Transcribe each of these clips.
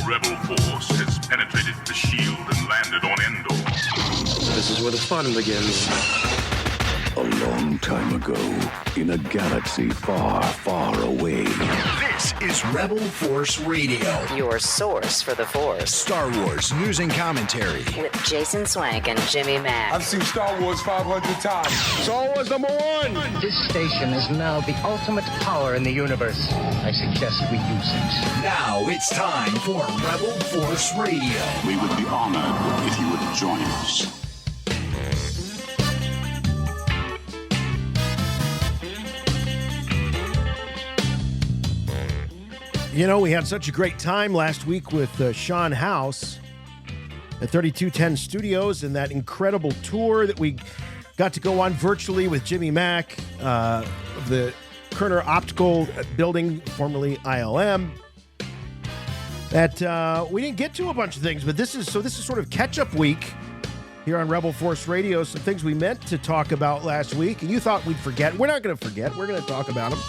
rebel force has penetrated the shield and landed on Andor. This is where the fun begins. A long time ago, in a galaxy far, far away. This is Rebel Force Radio. Your source for the Force. Star Wars news and commentary. With Jason Swank and Jimmy Mack. I've seen Star Wars 500 times. Star Wars #1! This station is now the ultimate power in the universe. I suggest we use it. Now it's time for Rebel Force Radio. We would be honored if you would join us. You know, we had such a great time last week with Sean House at 3210 Studios and that incredible tour that we got to go on virtually with Jimmy Mack, the Kerner Optical Building, formerly ILM. That we didn't get to a bunch of things, but this is sort of catch-up week here on Rebel Force Radio. Some things we meant to talk about last week, and you thought we'd forget. We're not going to forget. We're going to talk about them.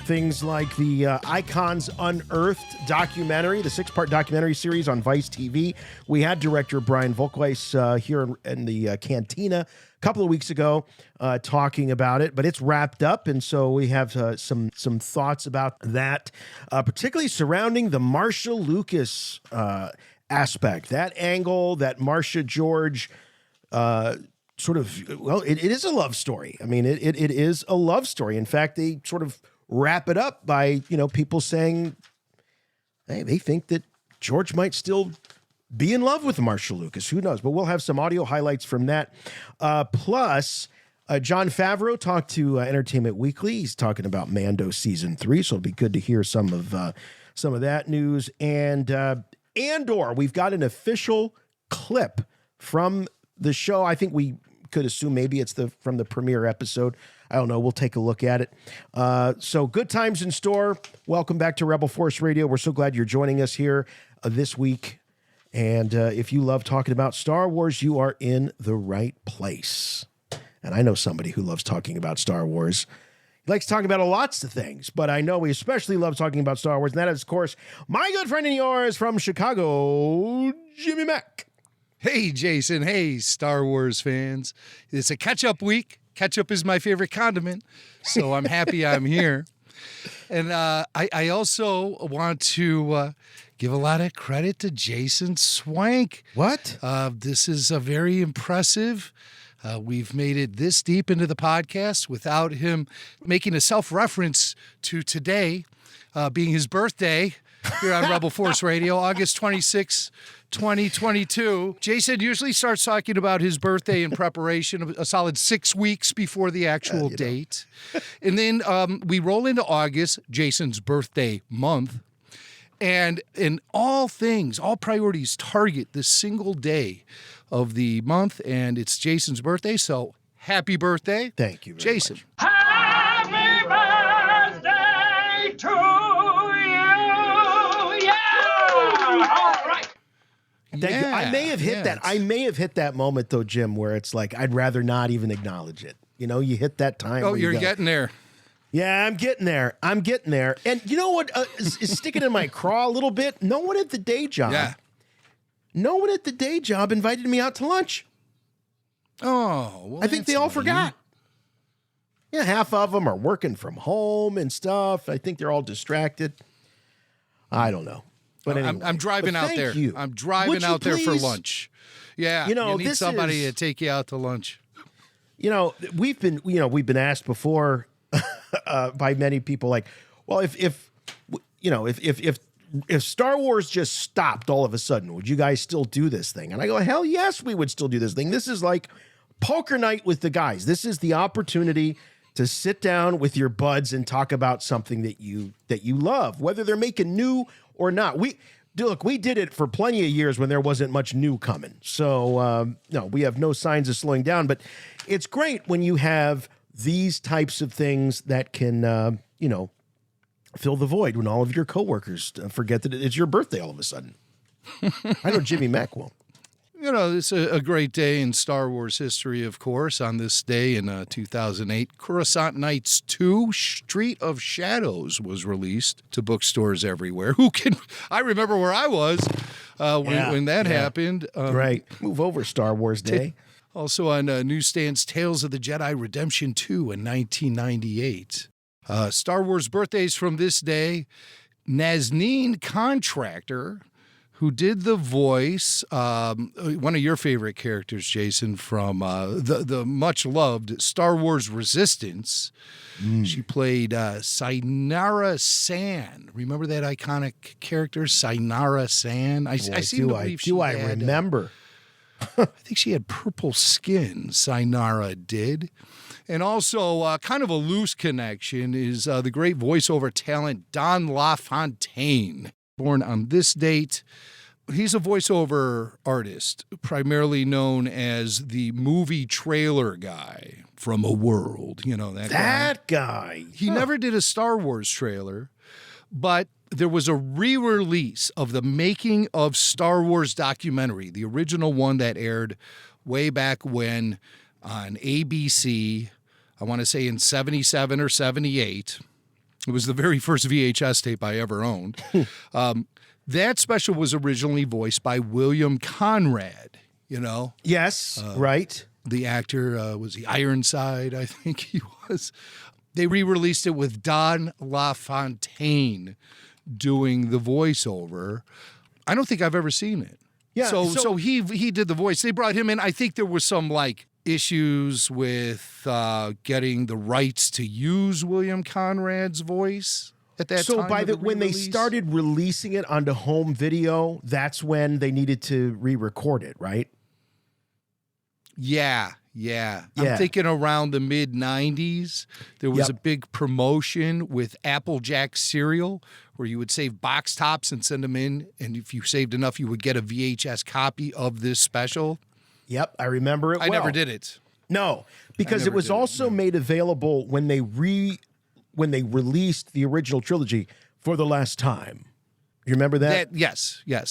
Things like the ICONS Unearthed documentary, the 6-part documentary series on Vice TV. We had director Brian Volkweis here in the Cantina a couple of weeks ago talking about it, but it's wrapped up, and so we have some thoughts about that, particularly surrounding the Marcia Lucas aspect, that angle, that Marcia George sort of, well, it is a love story. I mean, it is a love story. In fact, they sort of wrap it up by, people saying, hey, they think that George might still be in love with Marcia Lucas. Who knows? But we'll have some audio highlights from that. Plus, Jon Favreau talked to Entertainment Weekly. He's talking about Mando Season 3, so it'll be good to hear some of that news. And Andor, we've got an official clip from the show. I think we could assume maybe it's from the premiere episode. I don't know. We'll take a look at it. So good times in store. Welcome back to Rebel Force Radio. We're so glad you're joining us here this week. And if you love talking about Star Wars, you are in the right place. And I know somebody who loves talking about Star Wars. He likes talking about lots of things, but I know he especially loves talking about Star Wars. And that is, of course, my good friend and yours from Chicago, Jimmy Mack. Hey, Jason. Hey, Star Wars fans. It's a catch-up week. Ketchup is my favorite condiment, so I'm happy I'm here. And I also want to give a lot of credit to Jason Swank. What? This is a very impressive. We've made it this deep into the podcast without him making a self-reference to today being his birthday here on Rebel Force Radio, August 26, 2022. Jason usually starts talking about his birthday in preparation a solid 6 weeks before the actual date. And then we roll into August, Jason's birthday month. And in all things, all priorities target this single day of the month, and it's Jason's birthday. So happy birthday. Thank you very Jason. much. Happy birthday to you. Yeah. All right. Thank you. I may have hit that. I may have hit that moment though, Jim, where it's like I'd rather not even acknowledge it. You hit that time. Oh, you're getting there. Yeah, I'm getting there. And you know what is sticking in my craw a little bit? No one at the day job. Yeah. No one at the day job invited me out to lunch. Oh, well, I think they all forgot. Yeah, half of them are working from home and stuff. I think they're all distracted. I don't know. But anyway, I'm driving out there. You. I'm driving out there for lunch. Yeah, you need somebody to take you out to lunch. We've been asked before by many people, like, well, if Star Wars just stopped all of a sudden, would you guys still do this thing? And I go, hell yes, we would still do this thing. This is like poker night with the guys. This is the opportunity to sit down with your buds and talk about something that you love, whether they're making new or not. We did it for plenty of years when there wasn't much new coming. So, no, we have no signs of slowing down. But it's great when you have these types of things that can, fill the void when all of your coworkers forget that it's your birthday all of a sudden. I know Jimmy Mack will. It's a great day in Star Wars history, of course. On this day in 2008, Coruscant Nights 2, Street of Shadows was released to bookstores everywhere. I remember where I was when that happened. Right. Move over, Star Wars Day. Also on newsstands, Tales of the Jedi Redemption 2 in 1998. Star Wars birthdays from this day, Nazneen Contractor, who did the voice, one of your favorite characters, Jason, from the much-loved Star Wars Resistance. She played Synara San. Remember that iconic character, Synara San? I remember. I think she had purple skin, Synara did. And also, kind of a loose connection is the great voiceover talent Don LaFontaine. Born on this date. He's a voiceover artist, primarily known as the movie trailer guy from A World. That guy. He never did a Star Wars trailer, but there was a re-release of the Making of Star Wars documentary, the original one that aired way back when on ABC, I want to say in 77 or 78. It was the very first VHS tape I ever owned. That special was originally voiced by William Conrad, Yes, right. The actor was the Ironside, I think he was. They re-released it with Don LaFontaine doing the voiceover. I don't think I've ever seen it. Yeah. So he did the voice. They brought him in. I think there was some issues with getting the rights to use William Conrad's voice at that time. So when they started releasing it onto home video, that's when they needed to re-record it, right? Yeah. I'm thinking around the mid-90s, there was a big promotion with Applejack cereal where you would save box tops and send them in, and if you saved enough, you would get a VHS copy of this special. Yep, I remember it well. I never did it. No, because it was also made available when they released the original trilogy for the last time. You remember that? Yes. Yeah.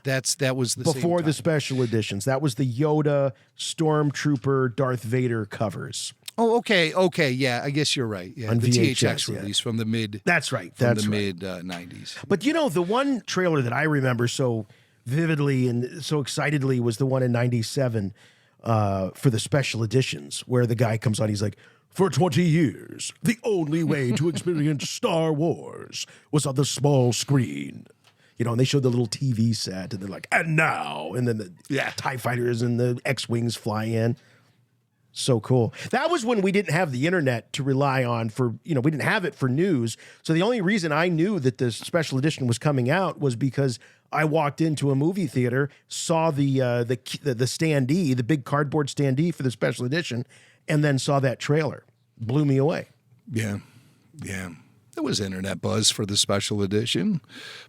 That was the before same the time. special editions. That was the Yoda, Stormtrooper, Darth Vader covers. Oh, okay. Yeah, I guess you're right. Yeah, On the VHS, THX release from the mid. That's right. mid 90s. But the one trailer that I remember so vividly and so excitedly was the one in 97 for the special editions, where the guy comes on. He's like, "For 20 years, the only way to experience Star Wars was on the small screen." And they showed the little TV set, and they're like, "And now," and then the TIE fighters and the X-Wings fly in. So cool. That was when we didn't have the internet to rely on for, we didn't have it for news. So the only reason I knew that the special edition was coming out was because I walked into a movie theater, saw the standee, the big cardboard standee for the special edition, and then saw that trailer. Blew me away. Yeah. There was internet buzz for the special edition.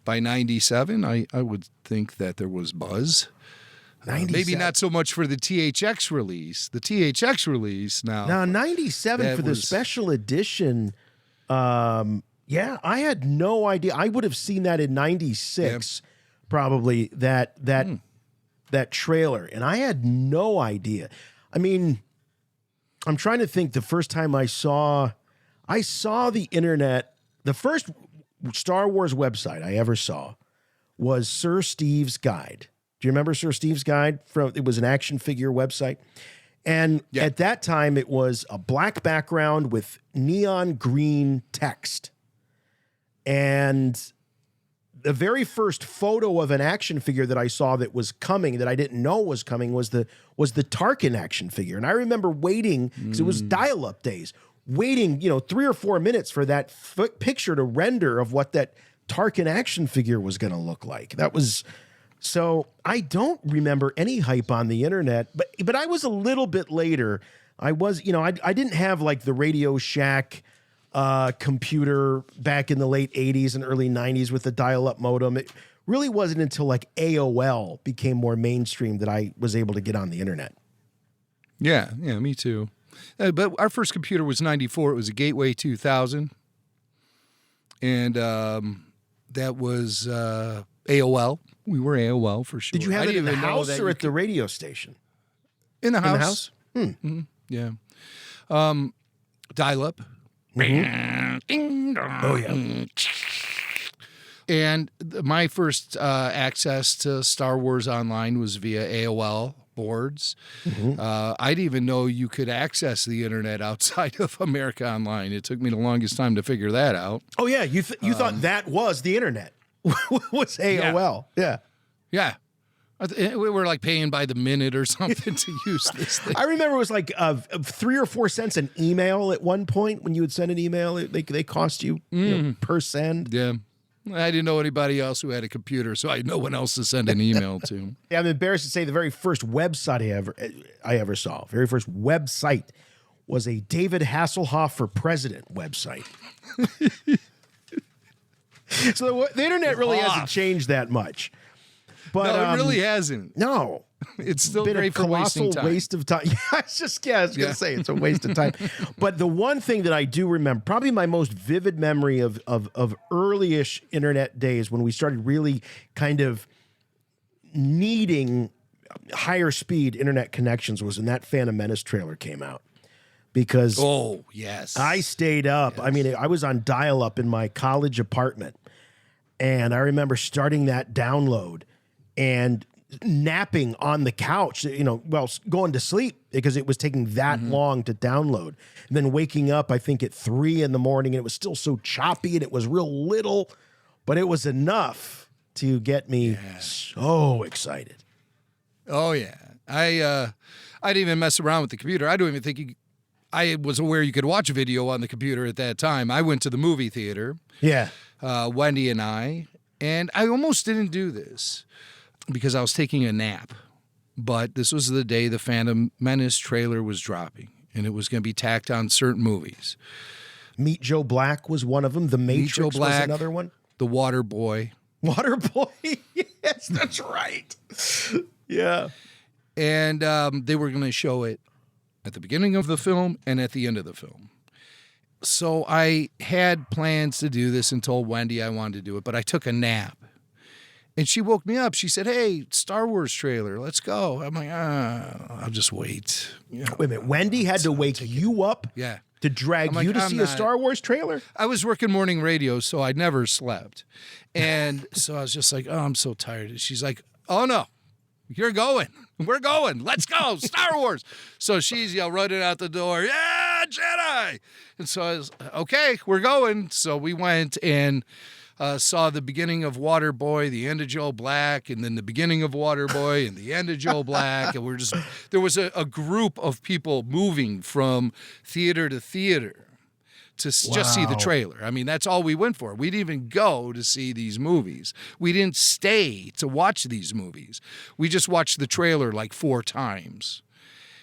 By 97, I would think that there was buzz. Maybe not so much for the THX release. The THX release now 97 for the special edition. I had no idea. I would have seen that in 96, probably that trailer, and I had no idea. I mean, I'm trying to think. The first time I saw the internet. The first Star Wars website I ever saw was Sir Steve's Guide. Do you remember Sir Steve's Guide? It was an action figure website. And at that time, it was a black background with neon green text. And the very first photo of an action figure that I saw that was coming, that I didn't know was coming, was the Tarkin action figure. And I remember waiting, because it was dial-up days, waiting, 3 or 4 minutes for that picture to render of what that Tarkin action figure was going to look like. So I don't remember any hype on the internet, but I was a little bit later. I was, I didn't have like the Radio Shack computer back in the late 80s and early 90s with the dial-up modem. It really wasn't until like AOL became more mainstream that I was able to get on the internet. Yeah, me too. But our first computer was 94. It was a Gateway 2000. And that was AOL. We were AOL for sure. Did you have I it in didn't the even know house that or you at the could- radio station? In the house. In the house? Yeah. Dial-up. Oh, yeah. And my first access to Star Wars Online was via AOL boards. I didn't even know you could access the internet outside of America Online. It took me the longest time to figure that out. Oh, yeah. You thought that was the internet. Was AOL. Yeah. We were like paying by the minute or something to use this thing. I remember it was like 3 or 4 cents an email at one point when you would send an email. They cost you, per send. Yeah. I didn't know anybody else who had a computer, so I had no one else to send an email to. Yeah, I'm embarrassed to say the very first website I ever saw, very first website, was a David Hasselhoff for President website. So the internet really hasn't changed that much. But, no, it really hasn't. No. It's still been great a for wasting colossal time. waste of time. Yeah, I was going to say it's a waste of time. But the one thing that I do remember, probably my most vivid memory of early-ish internet days when we started really kind of needing higher speed internet connections, was when that Phantom Menace trailer came out. Because I stayed up. Yes. I mean, I was on dial-up in my college apartment. And I remember starting that download and napping on the couch, going to sleep because it was taking that long to download. And then waking up, I think at 3 a.m, and it was still so choppy and it was real little, but it was enough to get me so excited. Oh, yeah. I didn't even mess around with the computer. I don't even think I was aware you could watch a video on the computer at that time. I went to the movie theater. Yeah. Wendy and I almost didn't do this because I was taking a nap. But this was the day the Phantom Menace trailer was dropping, and it was going to be tacked on certain movies. Meet Joe Black was one of them. The Matrix was another one. The Water Boy. Water Boy? Yes, that's right. Yeah. And they were going to show it at the beginning of the film and at the end of the film. So I had plans to do this and told Wendy I wanted to do it, but I took a nap. And she woke me up. She said, "Hey, Star Wars trailer, let's go." I'm like, I'll just wait. Wait a minute. Wendy had to wake you up to drag you to see a Star Wars trailer? I was working morning radio, so I never slept. And so I was just like, I'm so tired. And she's like, "Oh, no, you're going. We're going. Let's go. Star Wars." So she's running out the door. "Yeah, Jedi." And so I was, okay, we're going. So we went and saw the beginning of Waterboy, the end of Joe Black, and then the beginning of Waterboy and the end of Joe Black. And there was a group of people moving from theater to theater to just see the trailer. I mean, that's all we went for. We didn't even go to see these movies. We didn't stay to watch these movies. We just watched the trailer like 4 times.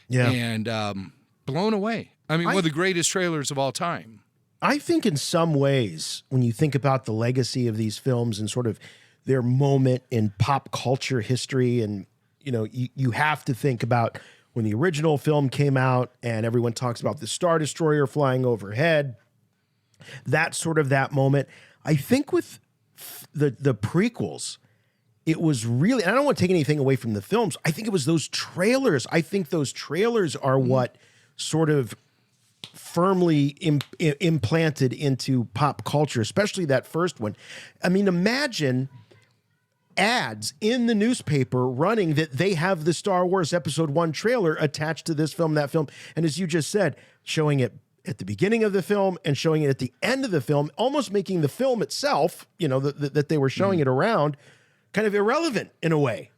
Yeah. And blown away. I mean, one of the greatest trailers of all time. I think in some ways, when you think about the legacy of these films and sort of their moment in pop culture history, and, you have to think about when the original film came out and everyone talks about the Star Destroyer flying overhead, that's sort of that moment. I think with the prequels, it was really, and I don't want to take anything away from the films, I think it was those trailers. I think those trailers are what sort of firmly implanted into pop culture, especially that first one. I mean, imagine ads in the newspaper running that they have the Star Wars Episode 1 trailer attached to this film, that film, and as you just said, showing it at the beginning of the film and showing it at the end of the film, almost making the film itself, that they were showing it around, kind of irrelevant in a way.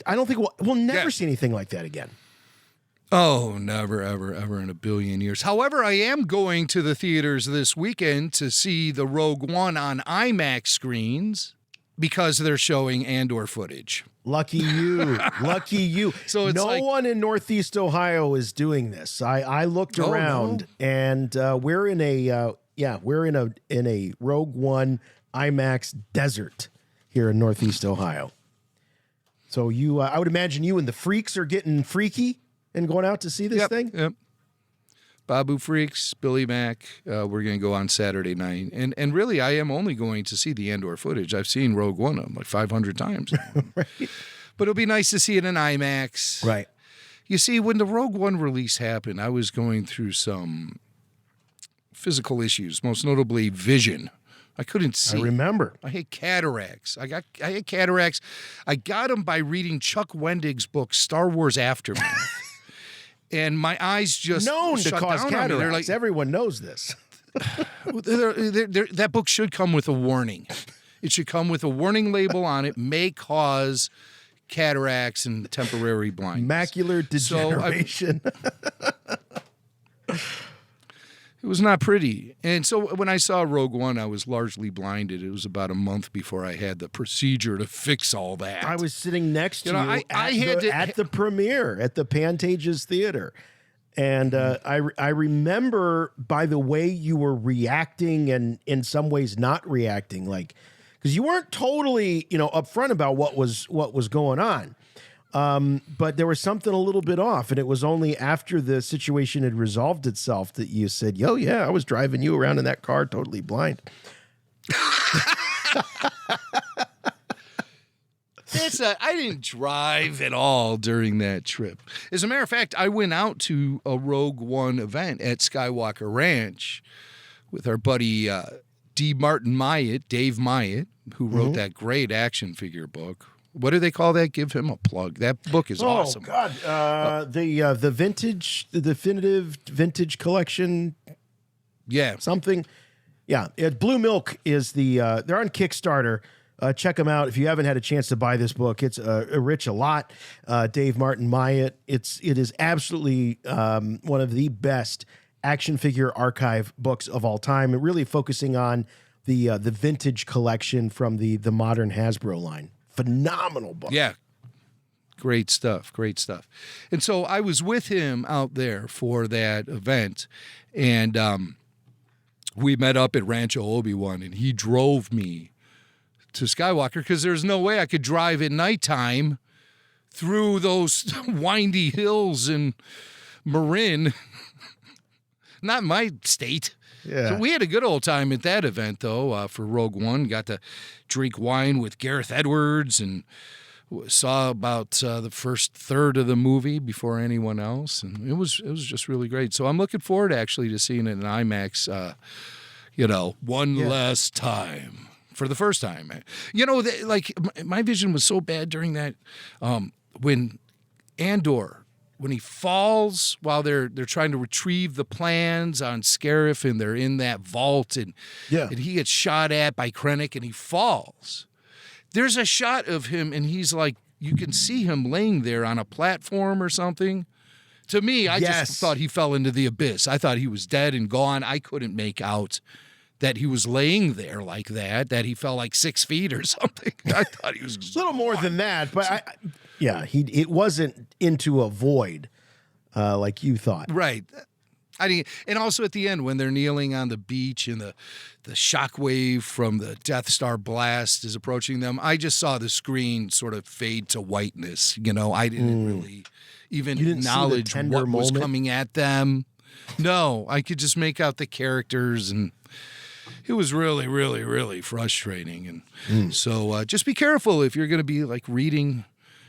I don't think we'll never see anything like that again. Oh, never, ever, ever in a billion years. However, I am going to the theaters this weekend to see the Rogue One on IMAX screens because they're showing Andor footage. Lucky you. Lucky you. So no one in Northeast Ohio is doing this. I looked around and we're in a Rogue One IMAX desert here in Northeast Ohio. So I would imagine you and the freaks are getting freaky and going out to see this thing? Yep. Babu Freaks, Billy Mack. We're going to go on Saturday night. And really, I am only going to see the Andor footage. I've seen Rogue One like 500 times. Right. But it'll be nice to see it in IMAX. Right. You see, when the Rogue One release happened, I was going through some physical issues, most notably vision. I couldn't see. I remember. I had cataracts. I had cataracts. I got them by reading Chuck Wendig's book, Star Wars Aftermath. And my eyes just known to shut cause down cataracts. on me. They're like, Everyone knows this. that book should come with a warning. It should come with a warning label on it. May cause cataracts and temporary blindness. Macular degeneration. It was not pretty. And so when I saw Rogue One, I was largely blinded. It was about a month before I had the procedure to fix all that. I was sitting next to you at at the premiere at the Pantages Theater. And I remember by the way you were reacting and in some ways not reacting, like, because you weren't totally, upfront about what was going on. But there was something a little bit off, and it was only after the situation had resolved itself that you said, "Yo, yeah, I was driving you around in that car totally blind." I didn't drive at all during that trip. As a matter of fact, I went out to a Rogue One event at Skywalker Ranch with our buddy Dave Myatt, who wrote that great action figure book. What do they call that? Give him a plug. That book is awesome. Oh God, the definitive vintage collection. Yeah, something. Yeah, Blue Milk is they're on Kickstarter. Check them out if you haven't had a chance to buy this book. It's Rich a lot. Dave Martin Myatt. It is absolutely one of the best action figure archive books of all time, and really focusing on the vintage collection from the modern Hasbro line. Phenomenal book. Yeah. Great stuff. Great stuff. And so I was with him out there for that event, and we met up at Rancho Obi-Wan, and he drove me to Skywalker because there's no way I could drive at nighttime through those windy hills in Marin. Not my state. Yeah. So we had a good old time at that event, though, for Rogue One. Got to drink wine with Gareth Edwards and saw about the first third of the movie before anyone else. And it was just really great. So I'm looking forward, actually, to seeing it in IMAX, last time. For the first time. My vision was so bad during that when Andor, when he falls while they're trying to retrieve the plans on Scarif, and they're in that vault, and he gets shot at by Krennic and he falls. There's a shot of him and he's like, you can see him laying there on a platform or something. To me, I just thought he fell into the abyss. I thought he was dead and gone. I couldn't make out that he was laying there like that he fell like 6 feet or something. I thought he was a little more than that, but it wasn't into a void like you thought. Right. And also at the end when they're kneeling on the beach and the shockwave from the Death Star blast is approaching them, I just saw the screen sort of fade to whiteness. I didn't really even acknowledge what was coming at them. No, I could just make out the characters, and it was really, really, really frustrating. And so just be careful if you're going to be reading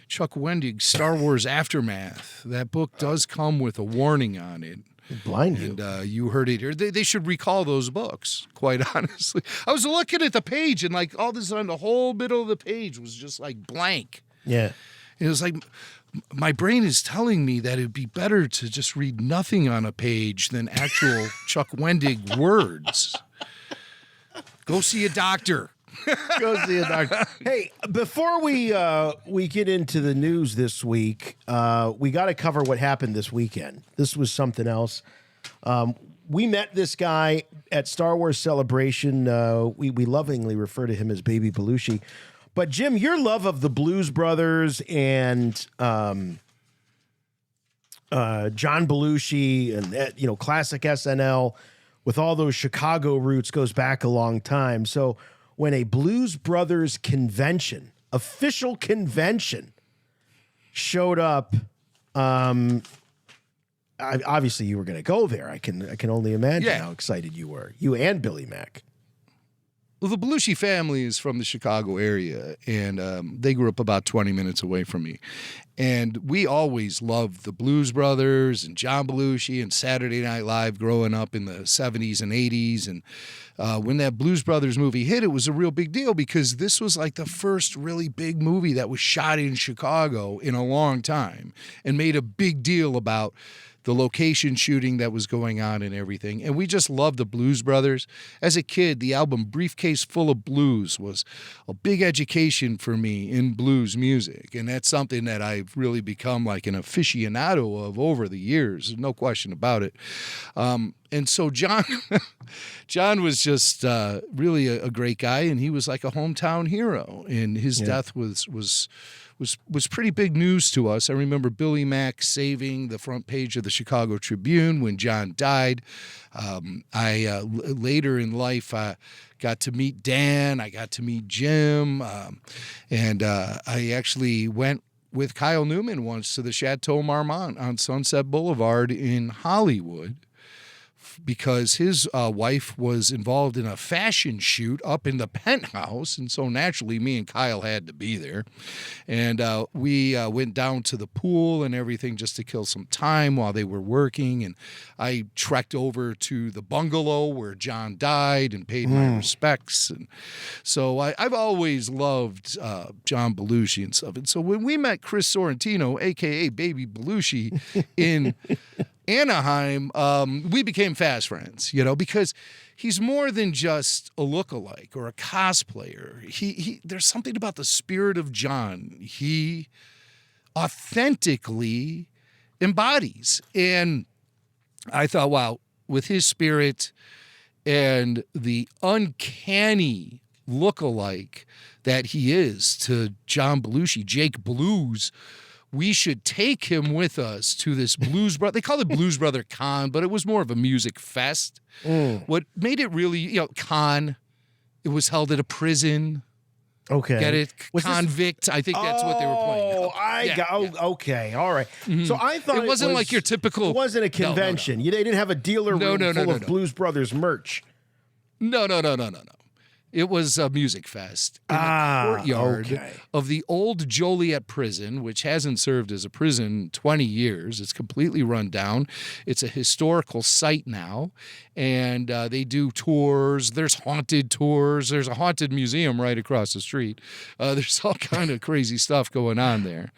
Chuck Wendig's Star Wars Aftermath. That book does come with a warning on it. Blind you. And you heard it here. They should recall those books, quite honestly. I was looking at the page, and all of a sudden the whole middle of the page was just blank. Yeah. It was like my brain is telling me that it'd be better to just read nothing on a page than actual Chuck Wendig words. Go see a doctor. Go see a doctor. Hey, before we get into the news this week, we got to cover what happened this weekend. This was something else. We met this guy at Star Wars Celebration. We lovingly refer to him as Baby Belushi. But Jim, your love of the Blues Brothers and John Belushi and classic SNL with all those Chicago roots goes back a long time. So when a Blues Brothers convention, official convention, showed up obviously you were going to go there. I can only imagine Yeah. how excited you were. You and Billy Mack. Well, the Belushi family is from the Chicago area, and they grew up about 20 minutes away from me. And we always loved the Blues Brothers and John Belushi and Saturday Night Live growing up in the 70s and 80s. And when that Blues Brothers movie hit, it was a real big deal because this was like the first really big movie that was shot in Chicago in a long time and made a big deal about the location shooting that was going on and everything. And we just loved the Blues Brothers. As a kid, the album Briefcase Full of Blues was a big education for me in blues music. And that's something that I've really become like an aficionado of over the years. No question about it. And so John was just really a great guy, and he was like a hometown hero. And his death was pretty big news to us. I remember Billy Mack saving the front page of the Chicago Tribune when John died. I later in life got to meet Dan. I got to meet Jim, and I actually went with Kyle Newman once to the Chateau Marmont on Sunset Boulevard in Hollywood, because his wife was involved in a fashion shoot up in the penthouse. And so naturally, me and Kyle had to be there. And we went down to the pool and everything just to kill some time while they were working. And I trekked over to the bungalow where John died and paid my respects. And so I've always loved John Belushi and stuff. And so when we met Chris Sorrentino, a.k.a. Baby Belushi, in Anaheim, we became fast friends, because he's more than just a lookalike or a cosplayer. He there's something about the spirit of John he authentically embodies. And I thought, wow, with his spirit and the uncanny lookalike that he is to John Belushi, Jake Blues, we should take him with us to this Blues Brother. They call it Blues Brother Con, but it was more of a music fest. What made it really, con, it was held at a prison. Okay. Get it? Convict. I think that's what they were playing. Okay. All right. So I thought it wasn't like your typical. It wasn't a convention. No. They didn't have a dealer room full of Blues Brothers merch. No. It was a music fest in the courtyard of the old Joliet prison, which hasn't served as a prison 20 years. It's completely run down. It's a historical site now, and they do tours. There's haunted tours. There's a haunted museum right across the street. There's all kind of crazy stuff going on there.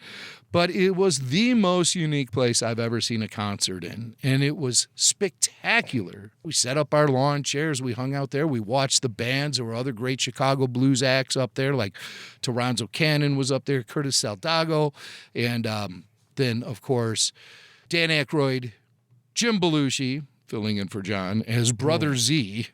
But it was the most unique place I've ever seen a concert in, and it was spectacular. We set up our lawn chairs. We hung out there. We watched the bands. There were other great Chicago blues acts up there, like Toronzo Cannon was up there, Curtis Saldago, and then, of course, Dan Aykroyd, Jim Belushi, filling in for John, as Brother Z,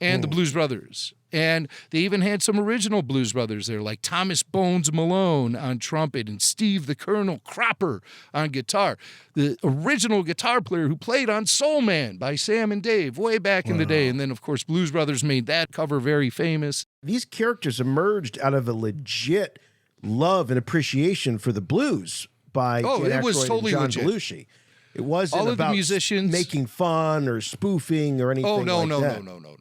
and the Blues Brothers. And they even had some original Blues Brothers there, like Thomas Bones Malone on trumpet and Steve the Colonel Cropper on guitar. The original guitar player who played on Soul Man by Sam and Dave way back in the day. And then, of course, Blues Brothers made that cover very famous. These characters emerged out of a legit love and appreciation for the blues by Dan it was Aykroyd totally and John legit. Belushi. It wasn't All of about the musicians making fun or spoofing or anything like that.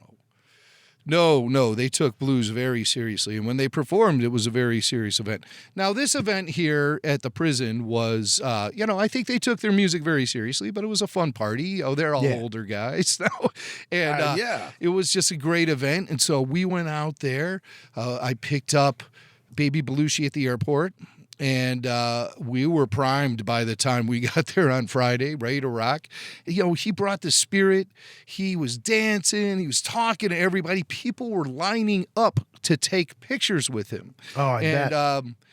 No, they took blues very seriously. And when they performed, it was a very serious event. Now, this event here at the prison was, I think they took their music very seriously, but it was a fun party. They're all older guys now. And it was just a great event. And so we went out there. I picked up Baby Belushi at the airport. And we were primed by the time we got there on Friday, ready to rock. He brought the spirit. He was dancing. He was talking to everybody. People were lining up to take pictures with him. Oh, I bet.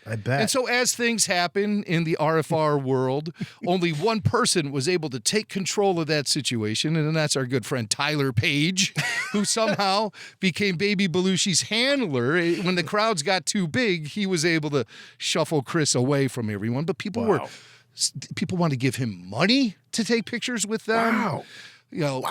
I bet. And so as things happen in the RFR world, only one person was able to take control of that situation, and that's our good friend Tyler Page, who somehow became Baby Belushi's handler. When the crowds got too big, he was able to shuffle Chris away from everyone. But people wanted to give him money to take pictures with them. Wow.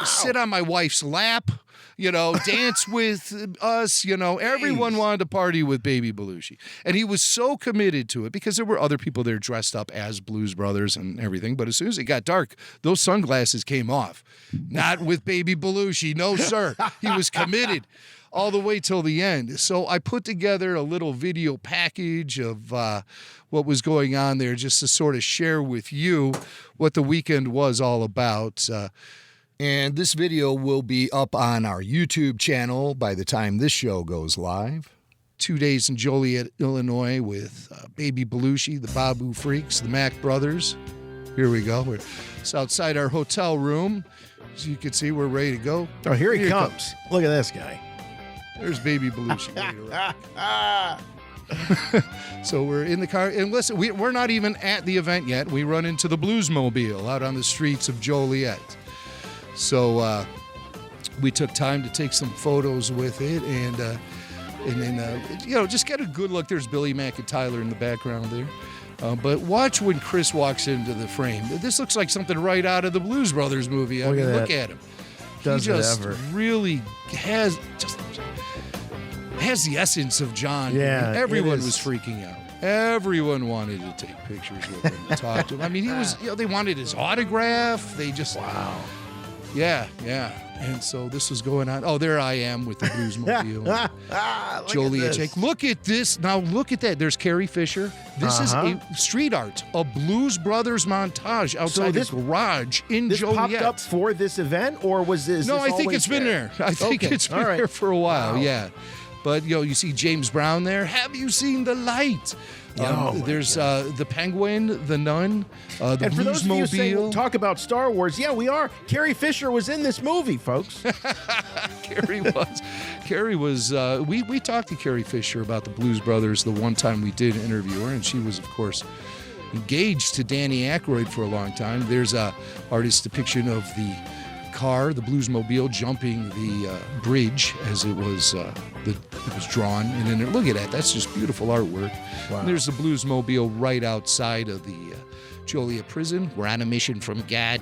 sit on my wife's lap, dance with us, everyone wanted to party with Baby Belushi. And he was so committed to it because there were other people there dressed up as Blues Brothers and everything. But as soon as it got dark, those sunglasses came off. Not with Baby Belushi. No, sir. He was committed all the way till the end. So I put together a little video package of what was going on there just to sort of share with you what the weekend was all about. And this video will be up on our YouTube channel by the time this show goes live. 2 days in Joliet, Illinois with Baby Belushi, the Babu Freaks, the Mac Brothers. Here we go. It's outside our hotel room. As you can see, we're ready to go. Oh, here he comes. Look at this guy. There's Baby Belushi. So we're in the car. And listen, we're not even at the event yet. We run into the Bluesmobile out on the streets of Joliet. So we took time to take some photos with it and then, just get a good look. There's Billy Mack and Tyler in the background there. But watch when Chris walks into the frame. This looks like something right out of the Blues Brothers movie. Look at him. Does he just it ever. really has the essence of John. Yeah, everyone was freaking out. Everyone wanted to take pictures with him and talk to him. I mean, he was, they wanted his autograph. They just, wow. Yeah. And so this was going on. Oh, there I am with the Bluesmobile. Joliet Jake. Look at this. Now look at that. There's Carrie Fisher. This is a street art, a Blues Brothers montage outside the garage in Joliet. This popped up for this event, or was this? No, I think it's been there. I think it's been there for a while. Wow. Yeah. But, you see James Brown there. Have you seen the light? There's the Penguin, the Nun, the Bluesmobile. And for those of you saying, talk about Star Wars, yeah, we are. Carrie Fisher was in this movie, folks. Carrie was. We talked to Carrie Fisher about the Blues Brothers the one time we did interview her, and she was, of course, engaged to Danny Aykroyd for a long time. There's a artist depiction of the car, the Bluesmobile, jumping the bridge as it was drawn. And then look at that. That's just beautiful artwork. Wow. And there's the Bluesmobile right outside of the Joliet prison. We're on a mission from God.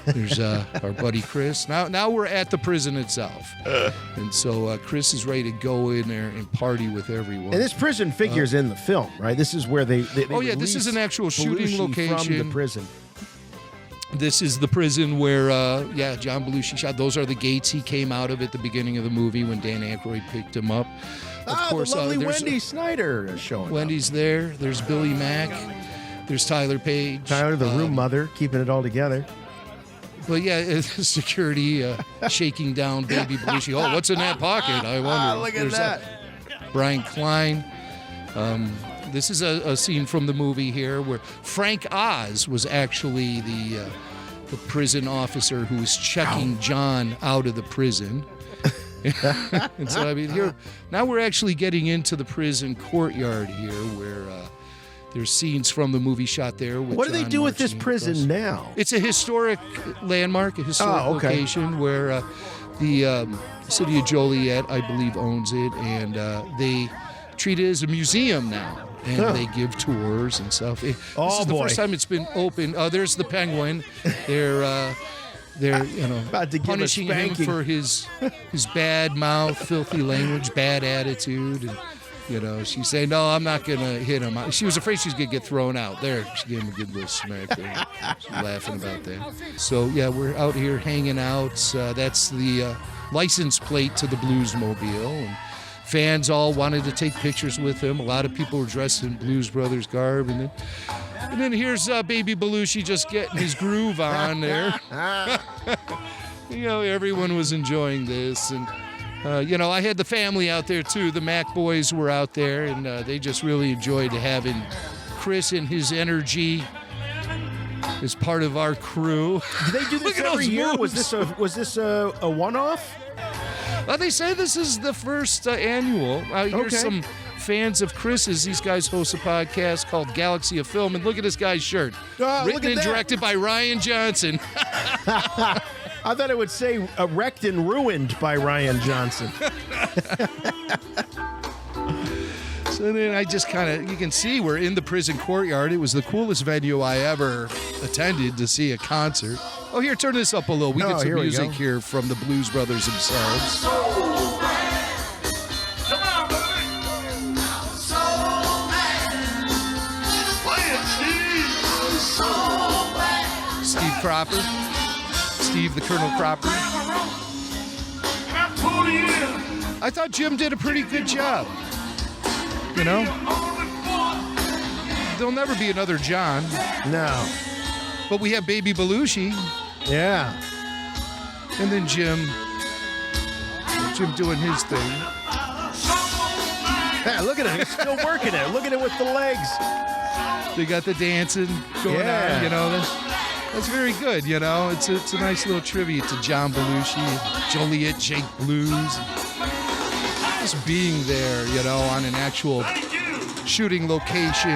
There's our buddy Chris. Now we're at the prison itself. And so Chris is ready to go in there and party with everyone. And this prison figures in the film, right? This is where they this is an actual shooting Belushi location. From the prison. This is the prison where, John Belushi shot. Those are the gates he came out of at the beginning of the movie when Dan Aykroyd picked him up. Of course, the lovely Wendy Snyder is showing Wendy's up. there. There's Billy Mack. There's Tyler Page. Tyler, the room mother, keeping it all together. But security shaking down Baby Belushi. Oh, what's in that pocket? I wonder. Look at that. Brian Klein. This is a scene from the movie here where Frank Oz was actually the prison officer who was checking John out of the prison. And so, I mean, here now we're actually getting into the prison courtyard here where there's scenes from the movie shot there. With what do they do with this prison now? It's a historic landmark, a historic location where the city of Joliet, I believe, owns it, and they treat it as a museum now. And they give tours and stuff. This is the first time it's been open. There's the Penguin. They're punishing him for his bad mouth, filthy language, bad attitude, and she's saying, "No, I'm not gonna hit him." She was afraid she was gonna get thrown out. There, she gave him a good little smack there. She's laughing about that. So we're out here hanging out. That's the license plate to the Bluesmobile, and fans all wanted to take pictures with him. A lot of people were dressed in Blues Brothers garb. And then here's Baby Belushi just getting his groove on there. Everyone was enjoying this. And, I had the family out there, too. The Mac boys were out there, and they just really enjoyed having Chris and his energy as part of our crew. Do they do this every year? Was this a one-off? They say this is the first annual. Here's some fans of Chris's. These guys host a podcast called Galaxy of Film, and look at this guy's shirt. Written and directed by Ryan Johnson. I thought it would say wrecked and ruined by Ryan Johnson. So then I just kind of, you can see we're in the prison courtyard. It was the coolest venue I ever attended to see a concert. Oh, here, turn this up a little. We get some music here from the Blues Brothers themselves. Steve Cropper. Steve the Colonel Cropper. I thought Jim did a pretty good job. You know? There'll never be another John. No. But we have Baby Belushi. Yeah. And then Jim doing his thing. Yeah, look at it. He's still working it. Look at it with the legs. They got the dancing going on, you know. That's very good, you know. It's a nice little tribute to John Belushi, Joliet, Jake Blues. Just being there, you know, on an actual shooting location.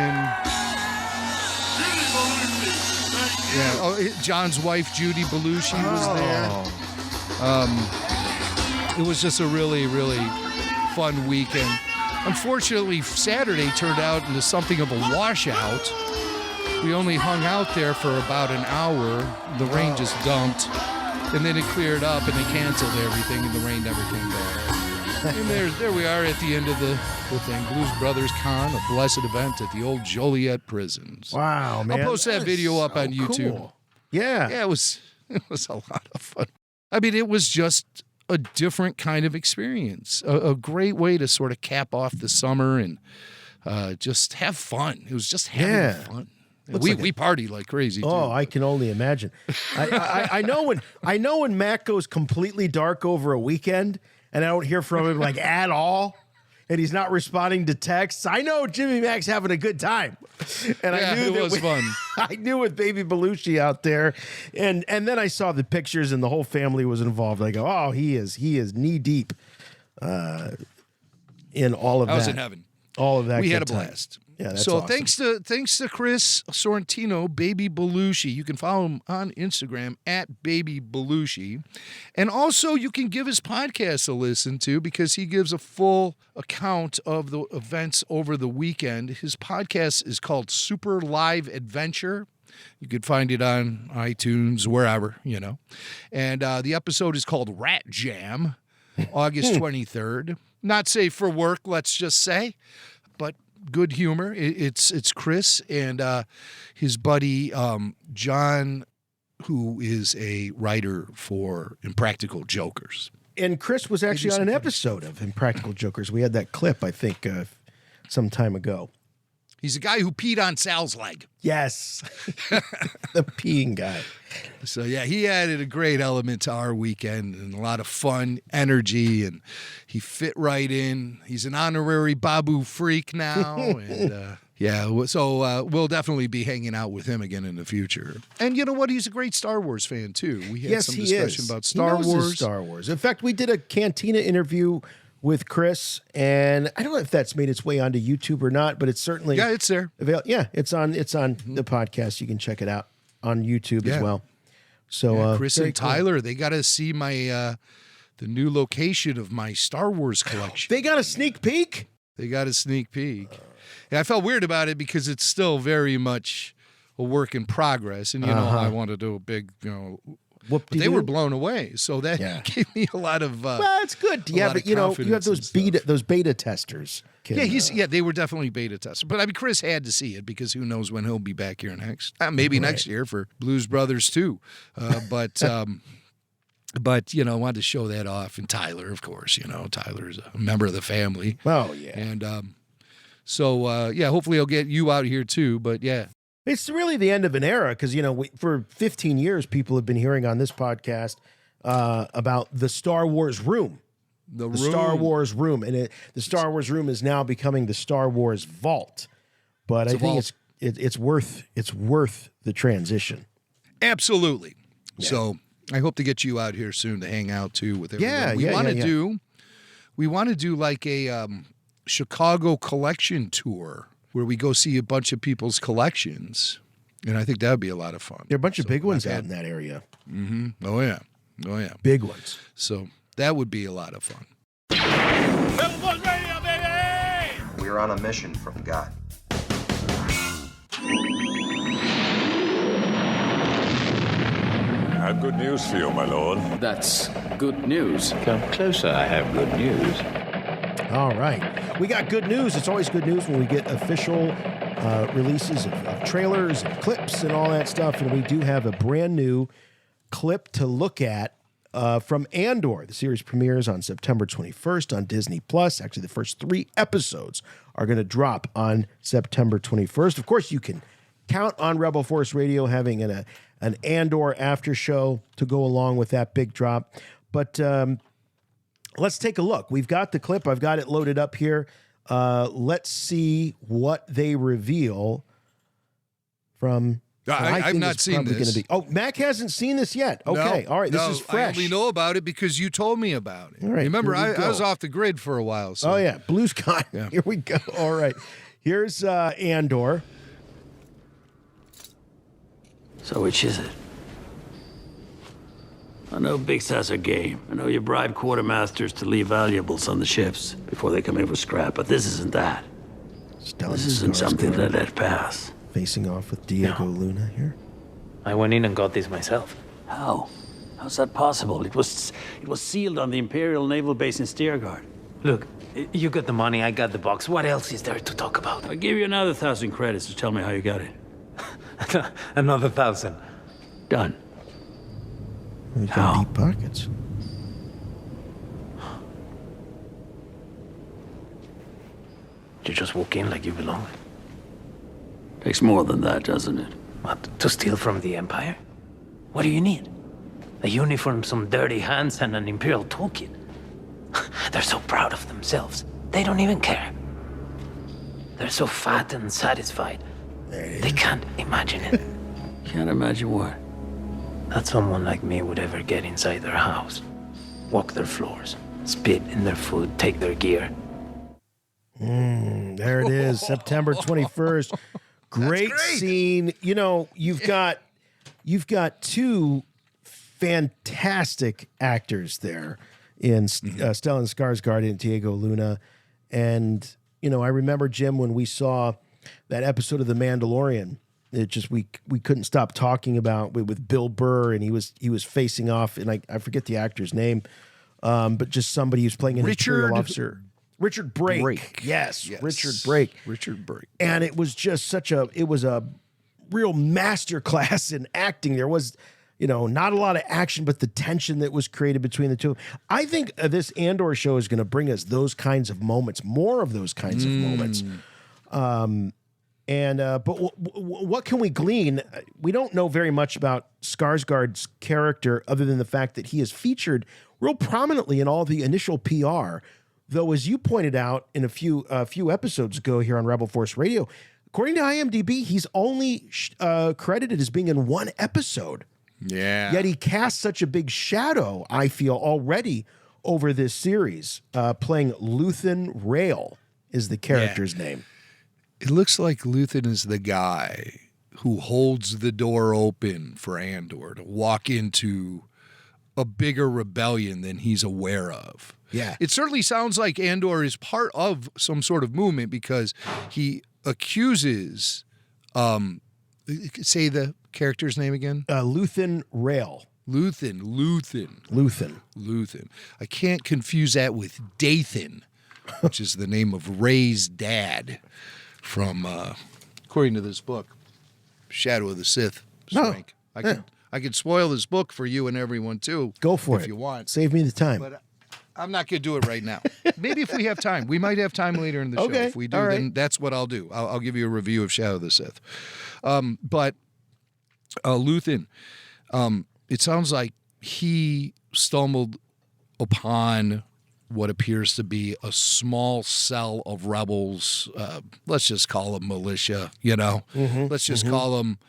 Yeah. Oh, John's wife, Judy Belushi, was there. It was just a really, really fun weekend. Unfortunately, Saturday turned out into something of a washout. We only hung out there for about an hour. The rain just dumped, and then it cleared up, and they canceled everything, and the rain never came back. And there we are at the end of the thing. Blues Brothers Con, a blessed event at the old Joliet prisons. Wow, man. I'll post that video up on YouTube. Cool. Yeah. Yeah, it was a lot of fun. I mean, it was just a different kind of experience, a great way to sort of cap off the summer and just have fun. It was just having fun. We partied like crazy too. Oh, I can only imagine. I know when Mac goes completely dark over a weekend and I don't hear from him like at all, and he's not responding to texts. I know Jimmy Mac's having a good time, and I knew it was fun. I knew with Baby Belushi out there, and then I saw the pictures and the whole family was involved. I go, oh, he is knee deep in all of that. I was in heaven. All of that. We had a time. blast. Yeah, that's so awesome. thanks to Chris Sorrentino, Baby Belushi. You can follow him on Instagram at Baby Belushi. And also you can give his podcast a listen to because he gives a full account of the events over the weekend. His podcast is called Super Live Adventure. You could find it on iTunes, wherever, you know. And the episode is called Rat Jam, August 23rd. Not safe for work, let's just say, but good humor. It's Chris and his buddy John, who is a writer for Impractical Jokers. And Chris was actually on an episode of Impractical Jokers. We had that clip, I think, some time ago. He's a guy who peed on Sal's leg. Yes. The peeing guy. So, yeah, he added a great element to our weekend and a lot of fun, energy, and he fit right in. He's an honorary Babu freak now. And, so we'll definitely be hanging out with him again in the future. And you know what? He's a great Star Wars fan, too. We had some discussion about Star Wars. Star Wars. In fact, we did a Cantina interview with Chris, and I don't know if that's made its way onto YouTube or not, but it's certainly it's there. It's on the podcast. You can check it out on YouTube as well. So Chris and Tyler, they got to see my the new location of my Star Wars collection. They got a sneak peek? They got a sneak peek. And I felt weird about it because it's still very much a work in progress, and I want to do a big, but they were blown away, so that gave me a lot of. Well, it's good. Yeah, but you have those beta testers. They were definitely beta testers. But I mean, Chris had to see it because who knows when he'll be back here next? Maybe next year for Blues Brothers 2. But I wanted to show that off. And Tyler, of course, Tyler's a member of the family. Oh yeah. And hopefully I'll get you out here too. But yeah. It's really the end of an era because, for 15 years, people have been hearing on this podcast about the Star Wars room. The Star Wars room. And the Star Wars room is now becoming the Star Wars vault. But I think it's worth the transition. Absolutely. Yeah. So I hope to get you out here soon to hang out, too, with everyone. We want to do like a Chicago collection tour, where we go see a bunch of people's collections. And I think that would be a lot of fun. There are a bunch of big ones out in that area. Mm-hmm. Oh, yeah. Big ones. So that would be a lot of fun. Rebel Force Radio, baby! We are on a mission from God. I have good news for you, my lord. That's good news. Come closer, I have good news. All right. We got good news. It's always good news when we get official releases of trailers and clips and all that stuff. And we do have a brand new clip to look at from Andor. The series premieres on September 21st on Disney+. Actually, the first 3 episodes are going to drop on September 21st. Of course, you can count on Rebel Force Radio having an Andor after show to go along with that big drop. But let's take a look. We've got the clip. I've got it loaded up here. Let's see what they reveal from... I've not seen this. Oh, Mac hasn't seen this yet. Okay, no, all right. This no, is fresh. I only know about it because you told me about it. All right, remember, I was off the grid for a while. So. Oh, yeah. Blue Sky. Yeah. Here we go. All right. Here's Andor. So which is it? I know big stats are game. I know you bribe quartermasters to leave valuables on the ships before they come in for scrap, but this isn't that. This isn't something to let pass. Facing off with Diego Luna here. I went in and got this myself. How? How's that possible? It was sealed on the Imperial Naval Base in Steergard. Look, you got the money, I got the box. What else is there to talk about? I'll give you another 1,000 credits to tell me how you got it. Another 1,000. Done. He's got deep pockets. You just walk in like you belong. Takes more than that, doesn't it? What, to steal from the Empire? What do you need? A uniform, some dirty hands, and an Imperial toolkit. They're so proud of themselves. They don't even care. They're so fat and satisfied. They can't imagine it. Can't imagine what? That someone like me would ever get inside their house, walk their floors, spit in their food, take their gear. There it is, September 21st. Great scene. You know, you've got 2 fantastic actors there in Stellan Skarsgård and Diego Luna. And, you know, I remember, Jim, when we saw that episode of The Mandalorian, it just we couldn't stop talking about with Bill Burr, and he was facing off, and I forget the actor's name, but just somebody who's playing an Imperial officer. Richard Brake. Yes, Richard Brake. Richard Brake. And it was just it was a real masterclass in acting. There was, you know, not a lot of action, but the tension that was created between the two. I think this Andor show is going to bring us those kinds of moments, more of those kinds of moments. But what can we glean? We don't know very much about Skarsgård's character other than the fact that he is featured real prominently in all the initial PR. Though, as you pointed out in a few episodes ago here on Rebel Force Radio, according to IMDb, he's only credited as being in 1 episode. Yeah. Yet he casts such a big shadow, I feel, already over this series. Playing Luthen Rael is the character's name. It looks like Luthen is the guy who holds the door open for Andor to walk into a bigger rebellion than he's aware of. Yeah. It certainly sounds like Andor is part of some sort of movement because he accuses, say the character's name again? Luthen Rael. Luthen. I can't confuse that with Dathan, which is the name of Rey's dad from, according to this book, Shadow of the Sith. Swank. I could spoil this book for you and everyone too. Go for it if you want. Save me the time. But I'm not going to do it right now. Maybe if we have time. We might have time later in the show. If we do, then that's what I'll do. I'll give you a review of Shadow of the Sith. But Luthen, it sounds like he stumbled upon what appears to be a small cell of rebels. Let's just call them militia, you know. Let's just call them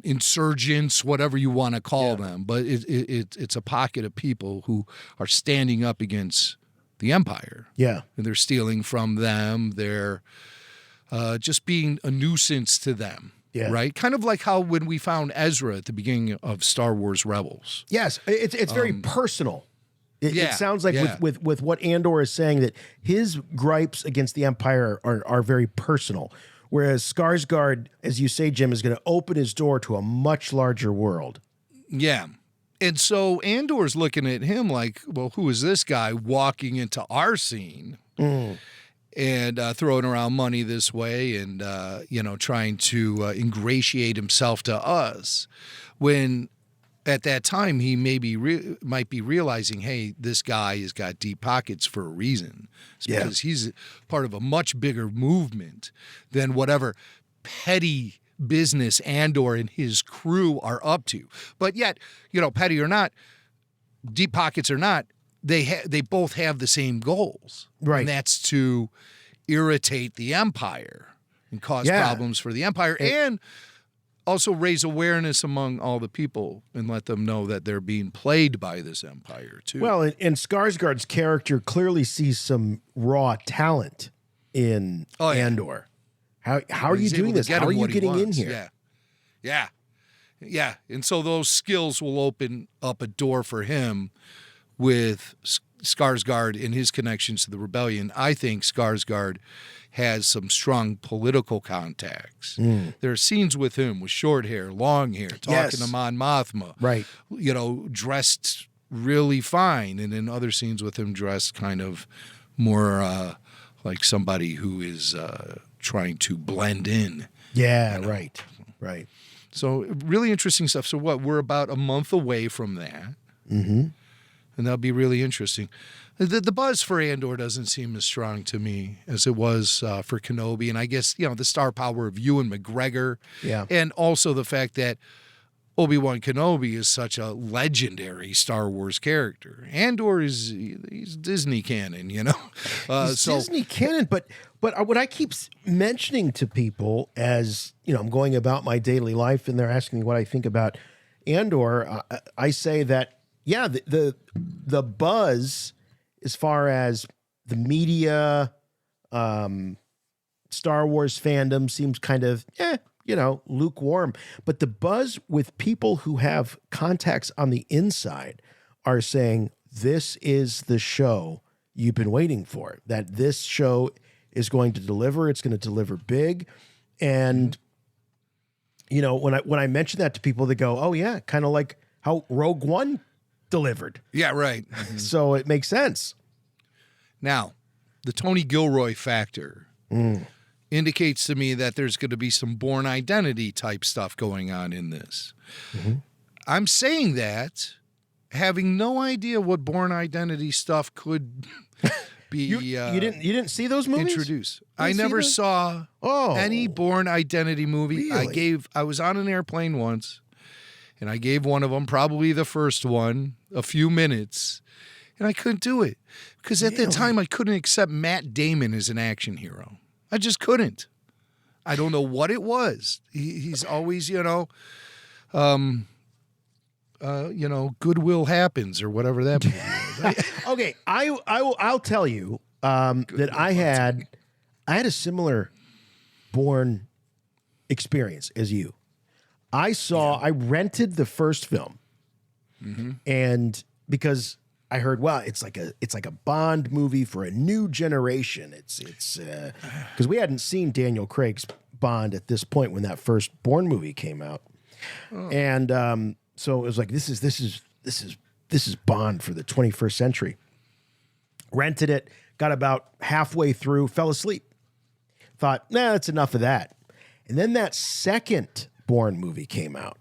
insurgents, whatever you want to call them. But it's a pocket of people who are standing up against the Empire. Yeah. And they're stealing from them. They're just being a nuisance to them. Yeah. Right? Kind of like how when we found Ezra at the beginning of Star Wars Rebels. Yes. It's very personal. It sounds like with what Andor is saying, that his gripes against the Empire are very personal, whereas Skarsgård, as you say, Jim, is going to open his door to a much larger world. Yeah. And so Andor's looking at him like, well, who is this guy walking into our scene and throwing around money this way and, trying to ingratiate himself to us, when at that time he might be realizing, hey, this guy has got deep pockets for a reason. It's because he's part of a much bigger movement than whatever petty business Andor and his crew are up to. But yet, petty or not, deep pockets or not, they both have the same goals. Right. And that's to irritate the Empire and cause problems for the Empire, and also raise awareness among all the people and let them know that they're being played by this Empire too. Well, and Skarsgård's character clearly sees some raw talent in Andor. How are you doing this? How are you getting in here? Yeah. And so those skills will open up a door for him with Skarsgård and his connections to the rebellion. I think Skarsgård has some strong political contacts. There are scenes with him with short hair, long hair, talking to Mon Mothma. Right. Dressed really fine. And then other scenes with him dressed kind of more like somebody who is trying to blend in. Yeah, right. So really interesting stuff. So we're about a month away from that. Mm-hmm. And that'll be really interesting. The buzz for Andor doesn't seem as strong to me as it was for Kenobi. And I guess, the star power of Ewan McGregor. Yeah. And also the fact that Obi-Wan Kenobi is such a legendary Star Wars character. Andor he's Disney canon, He's Disney canon, but what I keep mentioning to people as, I'm going about my daily life and they're asking me what I think about Andor, I say that, the buzz as far as the media, Star Wars fandom seems kind of, lukewarm. But the buzz with people who have contacts on the inside are saying, this is the show you've been waiting for, that this show is going to deliver. It's going to deliver big. And, when I mention that to people, they go, oh, yeah, kind of like how Rogue One delivered. Yeah, right. So it makes sense. Now, the Tony Gilroy factor indicates to me that there's going to be some Bourne Identity type stuff going on in this. Mm-hmm. I'm saying that having no idea what Bourne Identity stuff could be. You didn't see those movies? Introduced. I never saw any Bourne Identity movie. Really? I was on an airplane once, and I gave one of them, probably the first one, a few minutes, and I couldn't do it. Because at that time, I couldn't accept Matt Damon as an action hero. I just couldn't. I don't know what it was. He's always, Goodwill Happens or whatever that movie was. Okay, I'll tell you that I had a similar Bourne experience as you. I rented the first film, and because I heard, it's like a Bond movie for a new generation. It's because we hadn't seen Daniel Craig's Bond at this point when that first Bourne movie came out, and so it was like this is Bond for the 21st century. Rented it, got about halfway through, fell asleep. Thought, that's enough of that, and then that second Bourne movie came out,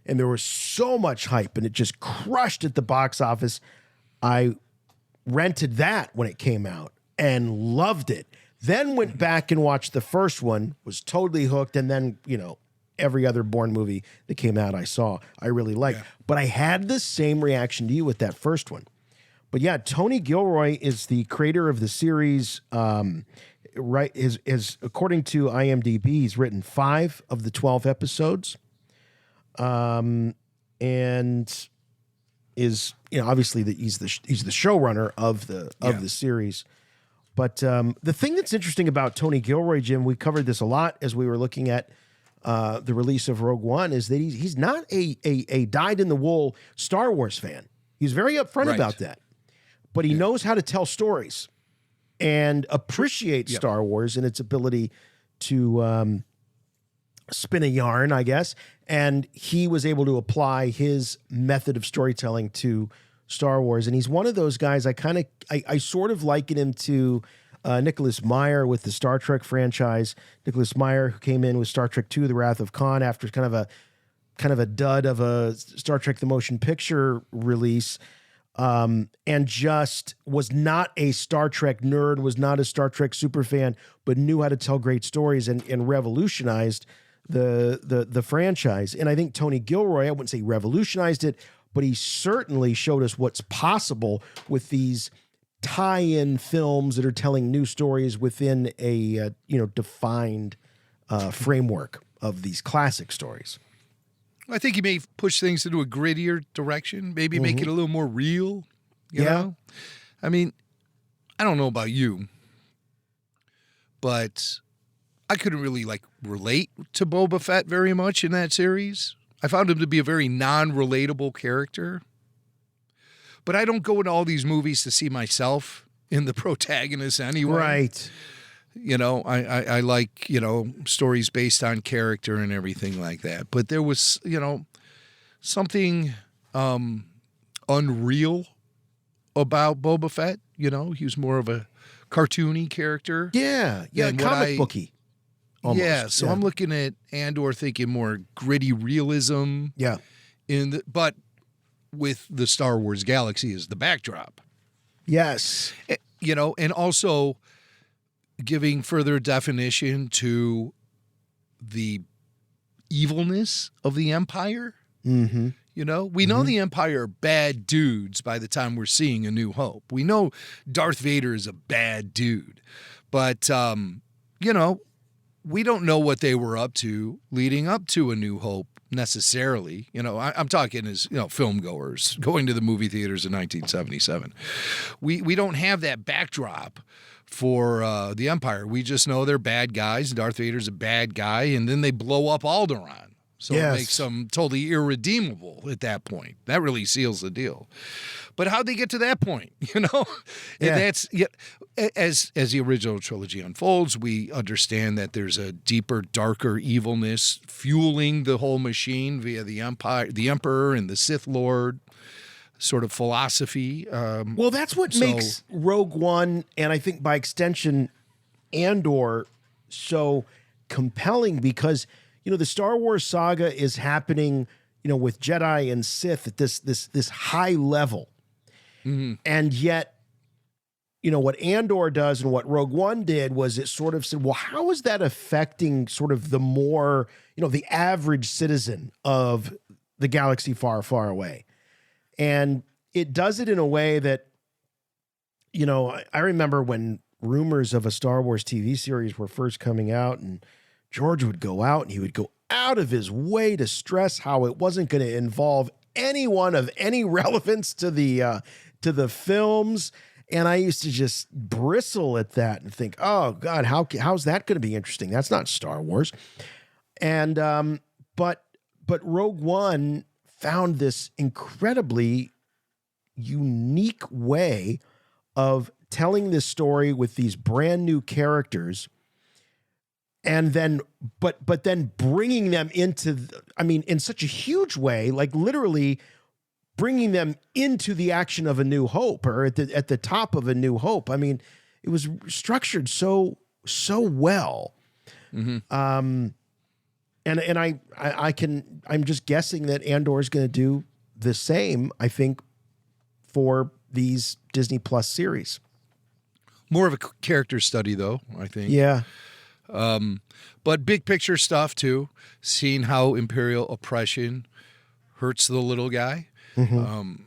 and there was so much hype, and it just crushed at the box office. I rented that when it came out and loved it. Then went back and watched the first one, was totally hooked, and then, every other Bourne movie that came out I saw, I really liked. Yeah. But I had the same reaction to you with that first one. But yeah, Tony Gilroy is the creator of the series. Is according to IMDb, he's written 5 of the 12 episodes. And is obviously he's the showrunner of the series. But the thing that's interesting about Tony Gilroy, Jim, we covered this a lot as we were looking at the release of Rogue One, is that he's not a dyed in the wool Star Wars fan. He's very upfront about that. but he knows how to tell stories and appreciates Star Wars and its ability to spin a yarn, I guess. And he was able to apply his method of storytelling to Star Wars. And he's one of those guys I sort of liken him to Nicholas Meyer with the Star Trek franchise. Nicholas Meyer, who came in with Star Trek II, The Wrath of Khan, after kind of a dud of a Star Trek The Motion Picture release, and just was not a Star Trek nerd, was not a Star Trek superfan, but knew how to tell great stories and revolutionized the franchise. And I think Tony Gilroy, I wouldn't say revolutionized it, but he certainly showed us what's possible with these tie-in films that are telling new stories within a defined framework of these classic stories. I think he may push things into a grittier direction, maybe make it a little more real, you know? I mean, I don't know about you, but I couldn't really relate to Boba Fett very much in that series. I found him to be a very non-relatable character. But I don't go into all these movies to see myself in the protagonist anyway. Right. I like, stories based on character and everything like that. But there was, something unreal about Boba Fett. He was more of a cartoony character. Yeah, comic booky. Almost. Yeah, so I'm looking at Andor thinking more gritty realism. Yeah. But with the Star Wars galaxy as the backdrop. Yes. And also giving further definition to the evilness of the Empire. Mm-hmm. We know the Empire are bad dudes by the time we're seeing A New Hope. We know Darth Vader is a bad dude. But, we don't know what they were up to leading up to A New Hope necessarily. I'm talking as, film goers going to the movie theaters in 1977. We don't have that backdrop for the Empire. We just know they're bad guys. Darth Vader's a bad guy, and then they blow up Alderaan. So it makes them totally irredeemable at that point. That really seals the deal. But how'd they get to that point? And that's as the original trilogy unfolds, we understand that there's a deeper, darker evilness fueling the whole machine via the Emperor and the Sith Lord sort of philosophy. Well, that's what makes Rogue One, and I think by extension Andor, so compelling, because the Star Wars saga is happening, with Jedi and Sith at this high level. Mm-hmm. And yet, what Andor does and what Rogue One did was it sort of said, well, how is that affecting sort of the more, the average citizen of the galaxy far, far away? And it does it in a way that, I remember when rumors of a Star Wars TV series were first coming out, and George would go out and he would go out of his way to stress how it wasn't going to involve anyone of any relevance to the films. And I used to just bristle at that and think, oh God, how's that going to be interesting? That's not Star Wars. And, but Rogue One found this incredibly unique way of telling this story with these brand new characters, and then but then bringing them into in such a huge way, like literally bringing them into the action of A New Hope, or at the top of A New Hope. It was structured so well. Mm-hmm. And I'm just guessing that Andor is going to do the same, I think, for these Disney Plus series. More of a character study, though, I think. Yeah. But big picture stuff, too. Seeing how Imperial oppression hurts the little guy. Mm-hmm.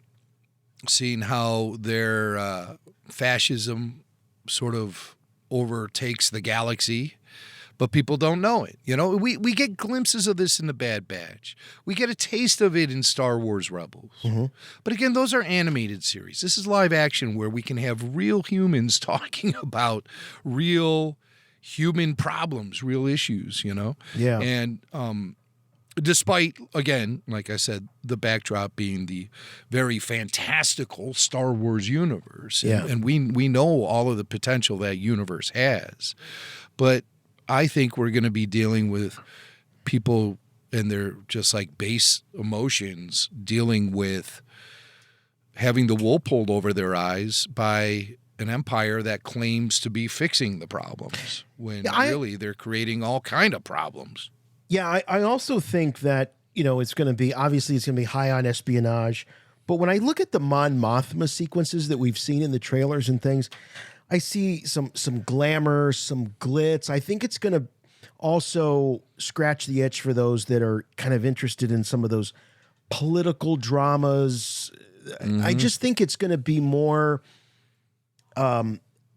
Seeing how their fascism sort of overtakes the galaxy. But people don't know it. We get glimpses of this in The Bad Batch. We get a taste of it in Star Wars Rebels. Mm-hmm. But again, those are animated series. This is live action where we can have real humans talking about real human problems, real issues, Yeah. And despite, again, like I said, the backdrop being the very fantastical Star Wars universe. And we know all of the potential that universe has. But I think we're going to be dealing with people and their just like base emotions, dealing with having the wool pulled over their eyes by an empire that claims to be fixing the problems when really they're creating all kind of problems. Yeah, I also think that, it's going to be, obviously it's going to be high on espionage. But when I look at the Mon Mothma sequences that we've seen in the trailers and things, I see some glamour, some glitz. I think it's going to also scratch the itch for those that are kind of interested in some of those political dramas. I just think it's going to be more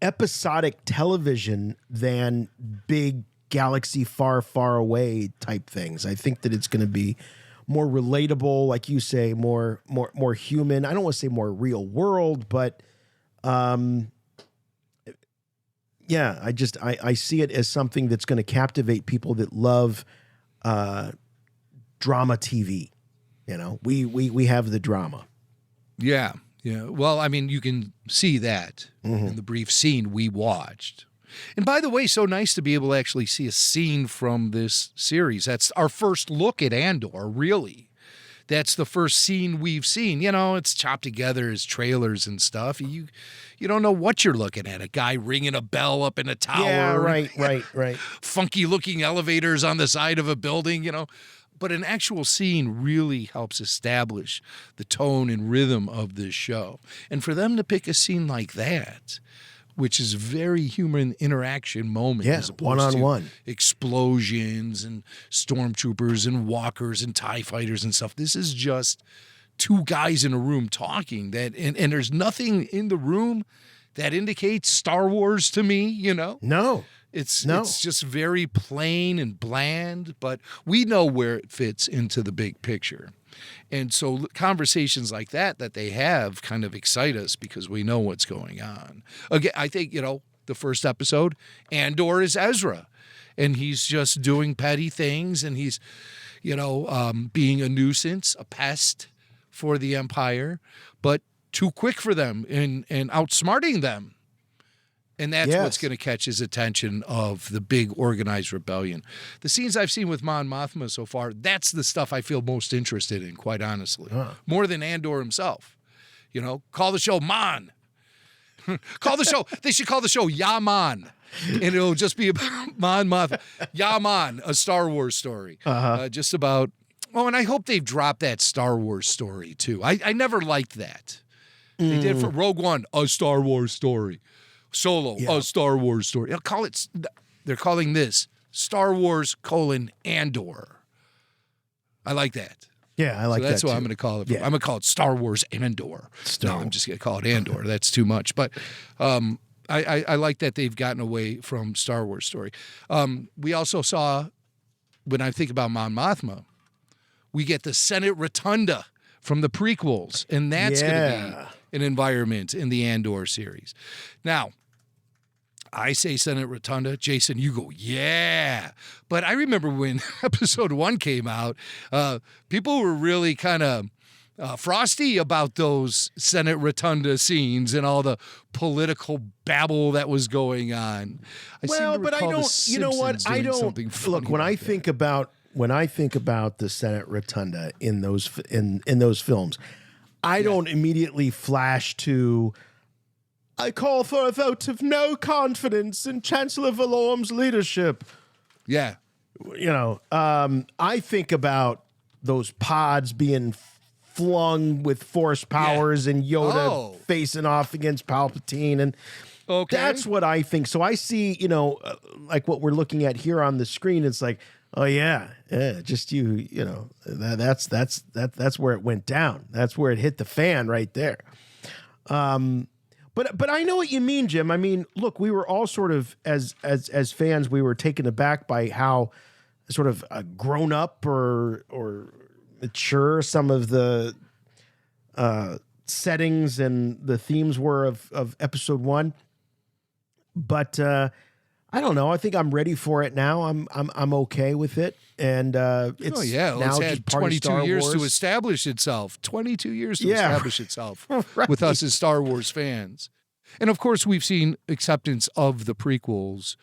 episodic television than big galaxy far, far away type things. I think that it's going to be more relatable, like you say, more human. I don't want to say more real world, but yeah, I see it as something that's going to captivate people that love drama TV. We have the drama. Yeah. Well, I mean, you can see that in the brief scene we watched. And by the way, so nice to be able to actually see a scene from this series. That's our first look at Andor, really. That's the first scene we've seen. It's chopped together as trailers and stuff. You don't know what you're looking at. A guy ringing a bell up in a tower. Yeah, right. Funky looking elevators on the side of a building, But an actual scene really helps establish the tone and rhythm of this show. And for them to pick a scene like that, which is very human interaction moment, as opposed one-on-one to explosions and stormtroopers and walkers and TIE fighters and stuff. This is just two guys in a room talking. And there's nothing in the room that indicates Star Wars to me, No. It's just very plain and bland, but we know where it fits into the big picture. And so conversations like that they have kind of excite us because we know what's going on. Again, I think, the first episode, Andor is Ezra, and he's just doing petty things, and he's, being a nuisance, a pest for the Empire, but too quick for them and outsmarting them. And that's what's going to catch his attention of the big organized rebellion. The scenes I've seen with Mon Mothma so far, that's the stuff I feel most interested in, quite honestly. More than Andor himself. Call the show Mon. Call the show. They should call the show Yaman. And it'll just be about Mon Mothma. Yaman, a Star Wars story. Just about, and I hope they've dropped that Star Wars story too. I never liked that. They did for Rogue One, a Star Wars story. Solo, a Star Wars story. They're calling this Star Wars Andor. I like that. Yeah, I like that. That's what I'm going to call it. I'm going to call it Star Wars Andor. No, I'm just going to call it Andor. That's too much. But I like that they've gotten away from Star Wars story. We also saw, when I think about Mon Mothma, we get the Senate Rotunda from the prequels, and that's going to be an environment in the Andor series. Now, I say Senate Rotunda. Jason, you go, yeah. But I remember when episode 1 came out, people were really kind of frosty about those Senate Rotunda scenes and all the political babble that was going on. But I don't, you know what? I don't, look, when I think about the Senate Rotunda in those films, I don't immediately flash to, I call for a vote of no confidence in Chancellor Valorim's leadership. Yeah. I think about those pods being flung with force powers and Yoda facing off against Palpatine. And that's what I think. So I see, like what we're looking at here on the screen. It's like, oh yeah, just that's where it went down. That's where it hit the fan right there. But I know what you mean, Jim. I mean, look, we were all sort of as fans, we were taken aback by how sort of grown up or mature some of the settings and the themes were of episode 1. But I don't know. I think I'm ready for it now. I'm okay with it, and it's It's had 22 years to establish itself. 22 years to establish itself with us as Star Wars fans, and of course we've seen acceptance of the prequels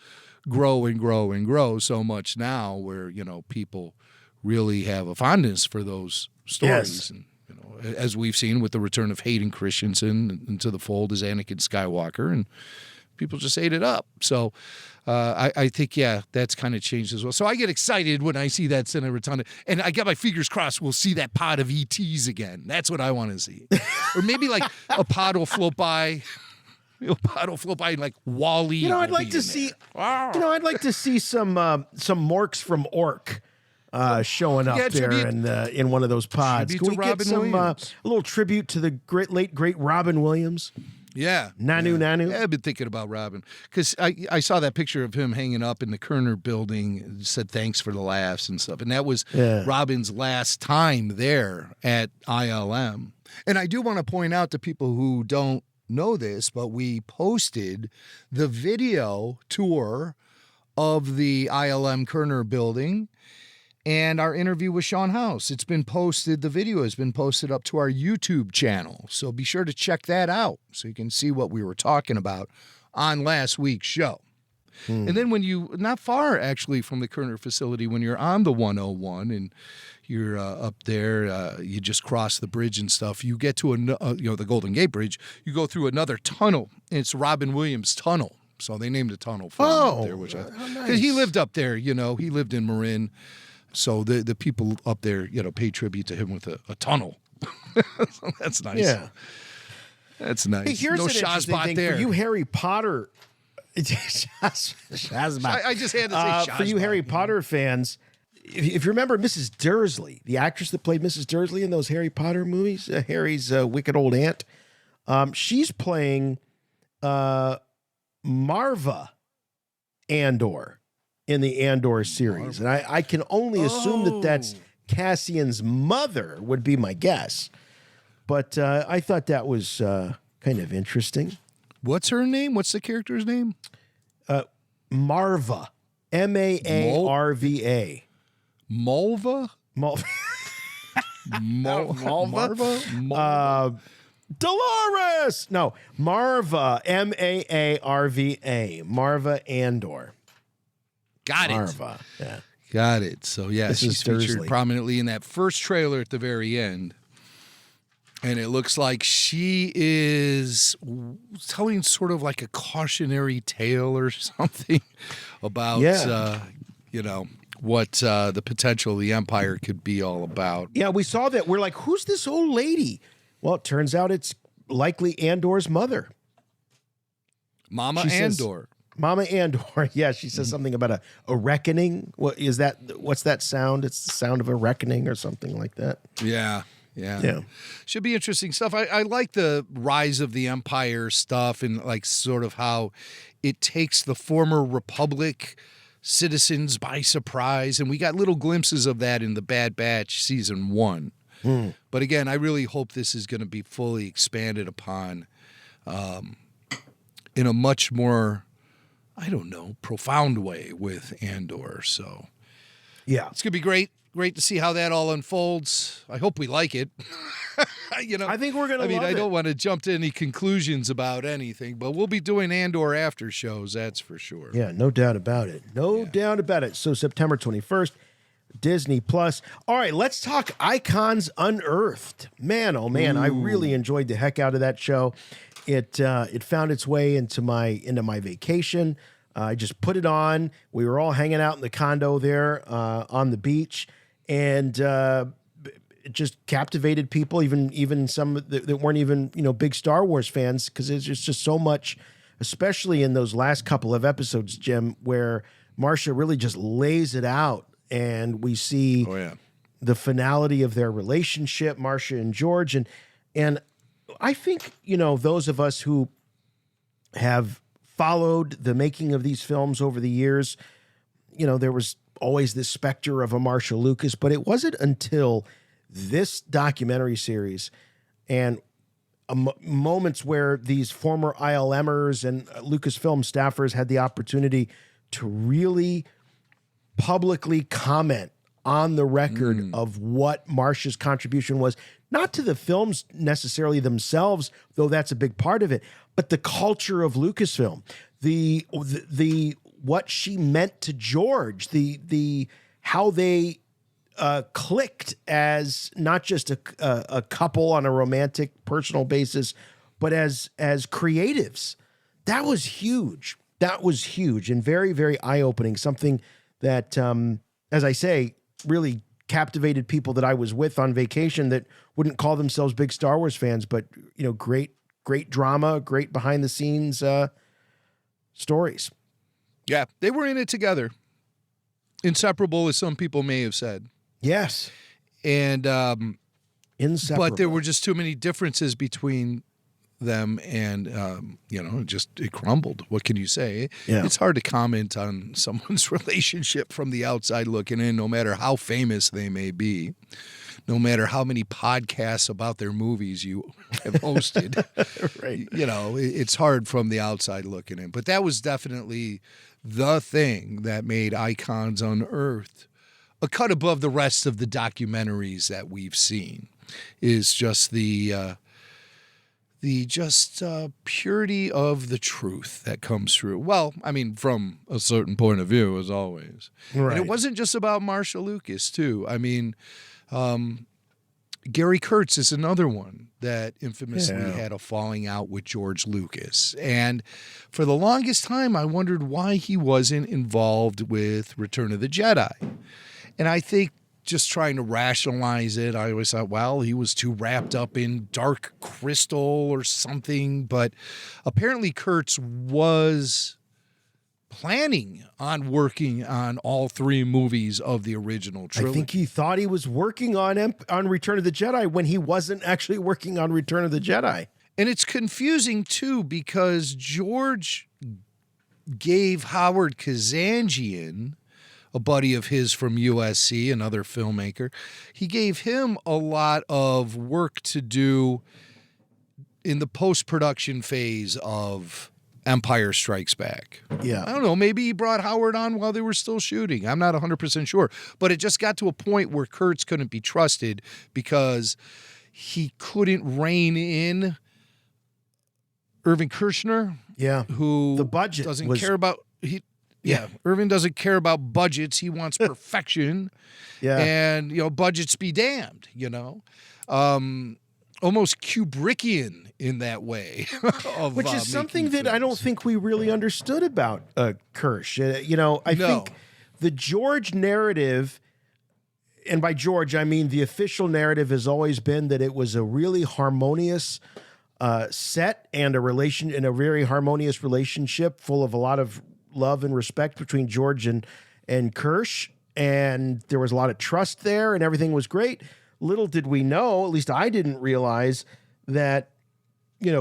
grow and grow and grow so much now, where people really have a fondness for those stories. And, as we've seen with the return of Hayden Christensen into the fold as Anakin Skywalker, and people just ate it up. So I think, that's kind of changed as well. So I get excited when I see that Senator Rotunda, and I got my fingers crossed we'll see that pod of ETs again. That's what I want to see. Or maybe like a pod will float by. And like Wally. I'd like to see. I'd like to see some Morks from Ork showing up there in one of those pods. Can we get some a little tribute to the late great Robin Williams? Yeah. Nanu. Yeah, I've been thinking about Robin because I saw that picture of him hanging up in the Kerner building and said thanks for the laughs and stuff. And that was Robin's last time there at ILM. And I do want to point out to people who don't know this, but we posted the video tour of the ILM Kerner building and our interview with Sean House. It's been posted, the video has been posted up to our YouTube channel. So be sure to check that out so you can see what we were talking about on last week's show. And then when not far actually from the Kerner facility, when you're on the 101 and you're up there, you just cross the bridge and stuff, you get to the Golden Gate Bridge, you go through another tunnel, and it's Robin Williams Tunnel. So they named a tunnel for him up there, because he lived up there, he lived in Marin. So the people up there, pay tribute to him with a tunnel. So that's nice. Yeah. That's nice. Hey, here's an interesting thing there. for you Harry Potter. Shazbot. I just had to say Shazbot. For you Harry Potter fans, if you remember Mrs. Dursley, the actress that played Mrs. Dursley in those Harry Potter movies, Harry's wicked old aunt, she's playing Marva Andor in the Andor series. And I can only assume that that's Cassian's mother would be my guess. But I thought that was kind of interesting. What's her name? What's the character's name? Marva. Maarva. Malva? Marva? Dolores! No, Marva. Maarva. Marva Andor. Got it. Marva. Yeah. Got it. So, she's featured prominently in that first trailer at the very end. And it looks like she is telling sort of like a cautionary tale or something about, what the potential of the Empire could be all about. Yeah, we saw that. We're like, who's this old lady? Well, it turns out it's likely Andor's mother. Mama Andor. Mama Andor. Yeah, she says something about a reckoning. What is that? What's that sound? It's the sound of a reckoning or something like that. Yeah. Should be interesting stuff. I like the rise of the Empire stuff and like sort of how it takes the former Republic citizens by surprise. And we got little glimpses of that in The Bad Batch season 1. But again, I really hope this is going to be fully expanded upon in a much more, profound way with Andor. So yeah, it's going to be great. Great to see how that all unfolds. I hope we like it. I think we're going to love it. I don't want to jump to any conclusions about anything, but we'll be doing Andor after shows, that's for sure. Yeah, no doubt about it. No doubt about it. So September 21st, Disney Plus. All right, let's talk Icons Unearthed. Man, oh man, I really enjoyed the heck out of that show. It found its way into my vacation. I just put it on. We were all hanging out in the condo there on the beach. And it just captivated people, even some that weren't even big Star Wars fans, because there's just so much, especially in those last couple of episodes, Jim, where Marcia really just lays it out, and we see the finality of their relationship, Marcia and George, and I think those of us who have followed the making of these films over the years, there was always this specter of a Marcia Lucas, but it wasn't until this documentary series and moments where these former ILMers and Lucasfilm staffers had the opportunity to really publicly comment on the record of what Marcia's contribution was, not to the films necessarily themselves, though that's a big part of it, but the culture of Lucasfilm, the what she meant to George, the how they clicked as not just a couple on a romantic personal basis, but as creatives. That was huge. That was huge and very, very eye-opening. Something that, as I say, really captivated people that I was with on vacation that wouldn't call themselves big Star Wars fans, but great drama, great behind the scenes stories. Yeah, they were in it together. Inseparable, as some people may have said. Yes. And inseparable. But there were just too many differences between them, and it crumbled. What can you say? Yeah. It's hard to comment on someone's relationship from the outside looking in, no matter how famous they may be, no matter how many podcasts about their movies you have hosted. Right. It's hard from the outside looking in. But that was definitely the thing that made Icons Unearthed a cut above the rest of the documentaries that we've seen, is just the purity of the truth that comes through. Well, I mean, from a certain point of view, as always. Right. And it wasn't just about Marcia Lucas, too. I mean, Gary Kurtz is another one that infamously had a falling out with George Lucas. And for the longest time, I wondered why he wasn't involved with Return of the Jedi. And I think, just trying to rationalize it, I always thought, well, he was too wrapped up in Dark Crystal or something. But apparently Kurtz was planning on working on all three movies of the original trilogy. I think he thought he was working on Return of the Jedi when he wasn't actually working on Return of the Jedi. And it's confusing, too, because George gave Howard Kazanjian, a buddy of his from USC, another filmmaker, he gave him a lot of work to do in the post-production phase of Empire Strikes Back. Yeah. I don't know, maybe he brought Howard on while they were still shooting. I'm not 100% sure. But it just got to a point where Kurtz couldn't be trusted because he couldn't rein in Irving Kershner. Yeah. Who the budget doesn't care about... Irvin doesn't care about budgets. He wants perfection. And, budgets be damned, almost Kubrickian in that way. Which is something that I don't think we really understood about Kirsch. I think the George narrative, and by George, I mean the official narrative has always been that it was a really harmonious set and a very harmonious relationship full of a lot of love and respect between George and Kirsch, and there was a lot of trust there, and everything was great. Little did we know, at least I didn't realize, that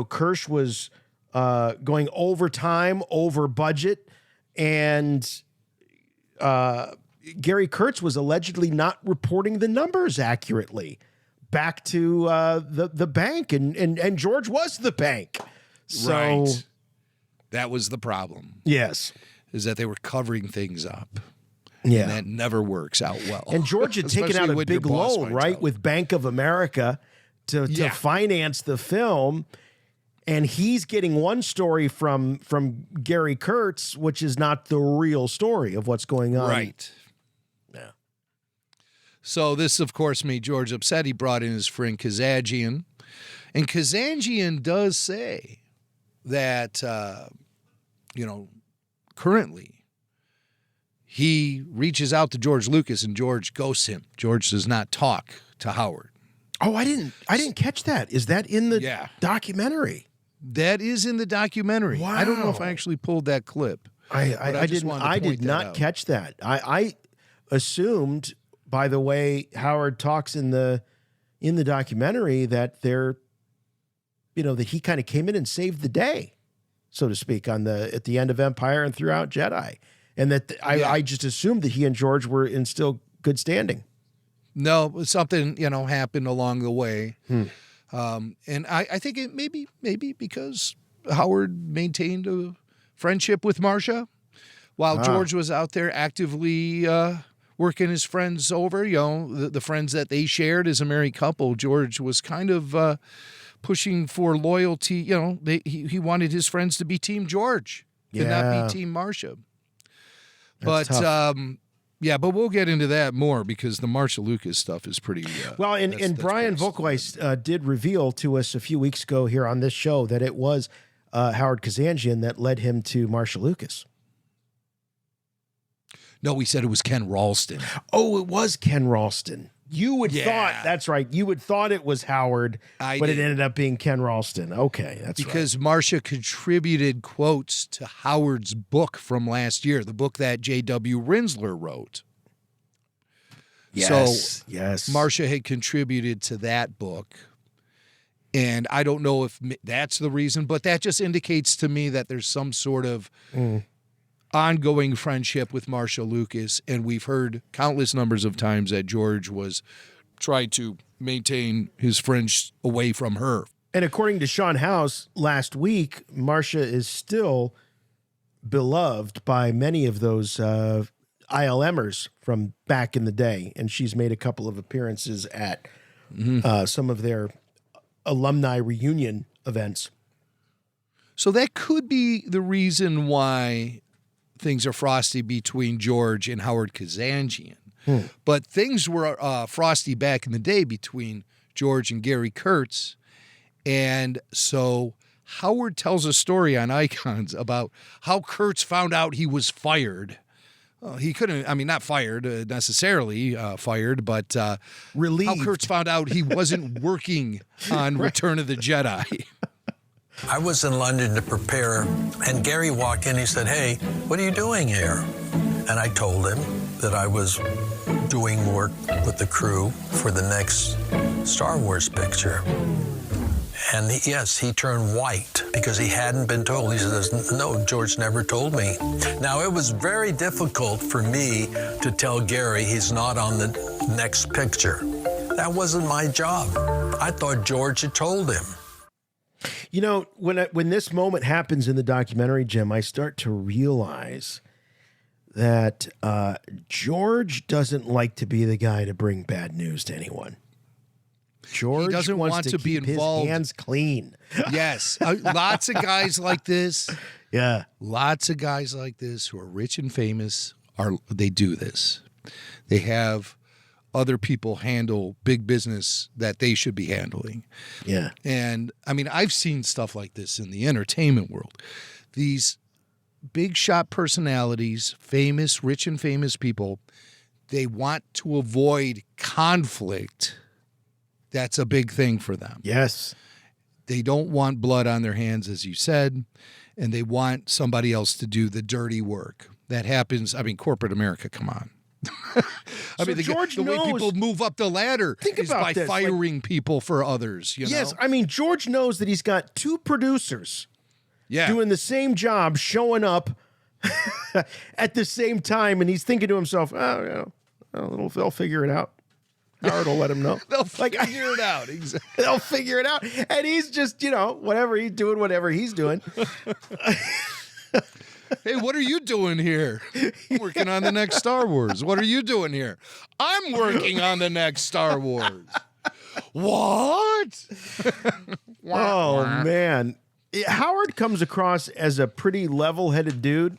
Kirsch was going over time, over budget, and Gary Kurtz was allegedly not reporting the numbers accurately back to the bank, and George was the bank. So. Right. That was the problem. Yes. Is that they were covering things up. Yeah. And that never works out well. And George had taken out a big loan, right, with Bank of America to finance the film. And he's getting one story from Gary Kurtz, which is not the real story of what's going on. Right. Yeah. So this, of course, made George upset. He brought in his friend Kazanjian. And Kazanjian does say that, currently he reaches out to George Lucas and George ghosts him. George does not talk to Howard. Oh, I didn't catch that. Is that in the documentary? That is in the documentary. Wow. I don't know if I actually pulled that clip. I did not catch that. I assumed, by the way Howard talks in the documentary, that that he kind of came in and saved the day, so to speak, at the end of Empire and throughout Jedi. And that I just assumed that he and George were in still good standing. No, something, happened along the way. And I think it maybe because Howard maintained a friendship with Marcia, while George was out there actively working his friends over, the friends that they shared as a married couple. George was kind of pushing for loyalty. He wanted his friends to be Team George and not be Team Marcia. But but we'll get into that more because the Marcia Lucas stuff is pretty. And Brian Volkweiss did reveal to us a few weeks ago here on this show that it was Howard Kazanjian that led him to Marcia Lucas. No, we said it was Ken Ralston. Oh, it was Ken Ralston. You would thought, that's right. You would thought it was Howard, but it ended up being Ken Ralston. Okay, that's because Marcia contributed quotes to Howard's book from last year, the book that J.W. Rinsler wrote. Yes, Marcia had contributed to that book. And I don't know if that's the reason, but that just indicates to me that there's some sort of ongoing friendship with Marcia Lucas, and we've heard countless numbers of times that George was trying to maintain his friends away from her. And according to Sean House last week, Marcia is still beloved by many of those ILMers from back in the day, and she's made a couple of appearances at some of their alumni reunion events. So that could be the reason why things are frosty between George and Howard Kazanjian. But things were frosty back in the day between George and Gary Kurtz. And so Howard tells a story on Icons about how Kurtz found out he was fired. He couldn't, not fired necessarily, fired, but relieved. How Kurtz found out he wasn't working on Return of the Jedi. I was in London to prepare, and Gary walked in. He said, "Hey, what are you doing here?" And I told him that I was doing work with the crew for the next Star Wars picture. And he turned white because he hadn't been told. He says, "No, George never told me." Now, it was very difficult for me to tell Gary he's not on the next picture. That wasn't my job. I thought George had told him. You know, when this moment happens in the documentary, Jim, I start to realize that George doesn't like to be the guy to bring bad news to anyone. George doesn't wants want to be keep involved. His hands clean. Yes. Lots of guys like this. Yeah. Lots of guys like this who are rich and famous, they do this. They have other people handle big business that they should be handling. Yeah. And I've seen stuff like this in the entertainment world. These big shot personalities, famous, rich and famous people, they want to avoid conflict. That's a big thing for them. Yes. They don't want blood on their hands, as you said, and they want somebody else to do the dirty work. That happens. Corporate America, come on. George the way knows, people move up the ladder is by firing people for others. Yes, George knows that he's got two producers doing the same job, showing up at the same time, and he's thinking to himself, they'll figure it out. Howard will let him know. They'll figure it out. Exactly. They'll figure it out. And he's just, whatever he's doing, whatever he's doing. Hey, what are you doing here? I'm working on the next Star Wars. What are you doing here? I'm working on the next Star Wars. What? Oh, man. Howard comes across as a pretty level-headed dude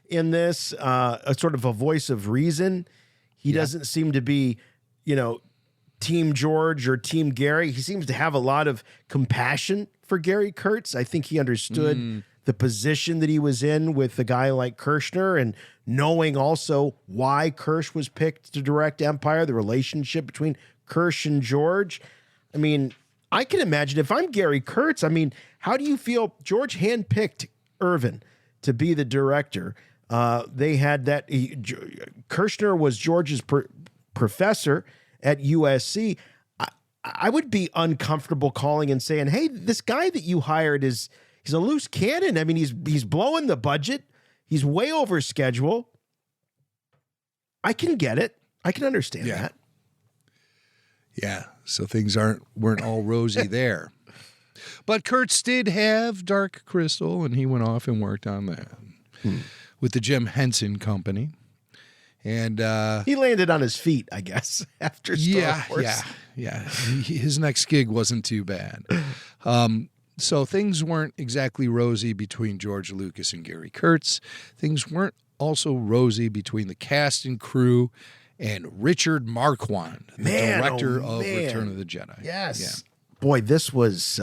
in this, a sort of a voice of reason. He doesn't seem to be, Team George or Team Gary. He seems to have a lot of compassion for Gary Kurtz. I think he understood the position that he was in with a guy like Kirshner, and knowing also why Kirsch was picked to direct Empire, the relationship between Kirsch and George. I can imagine if I'm Gary Kurtz, how do you feel? George handpicked Irvin to be the director. They had that. Kirshner was George's professor at USC. I would be uncomfortable calling and saying, "Hey, this guy that you hired he's a loose cannon. He's blowing the budget. He's way over schedule." I can get it. I can understand that. Yeah. So things weren't all rosy there. But Kurtz did have Dark Crystal, and he went off and worked on that. with the Jim Henson Company. And he landed on his feet, I guess, after Star Wars. Yeah. His next gig wasn't too bad. So things weren't exactly rosy between George Lucas and Gary Kurtz. Things weren't also rosy between the cast and crew and Richard Marquand, the director of Return of the Jedi. Yes. Yeah. Boy, this was,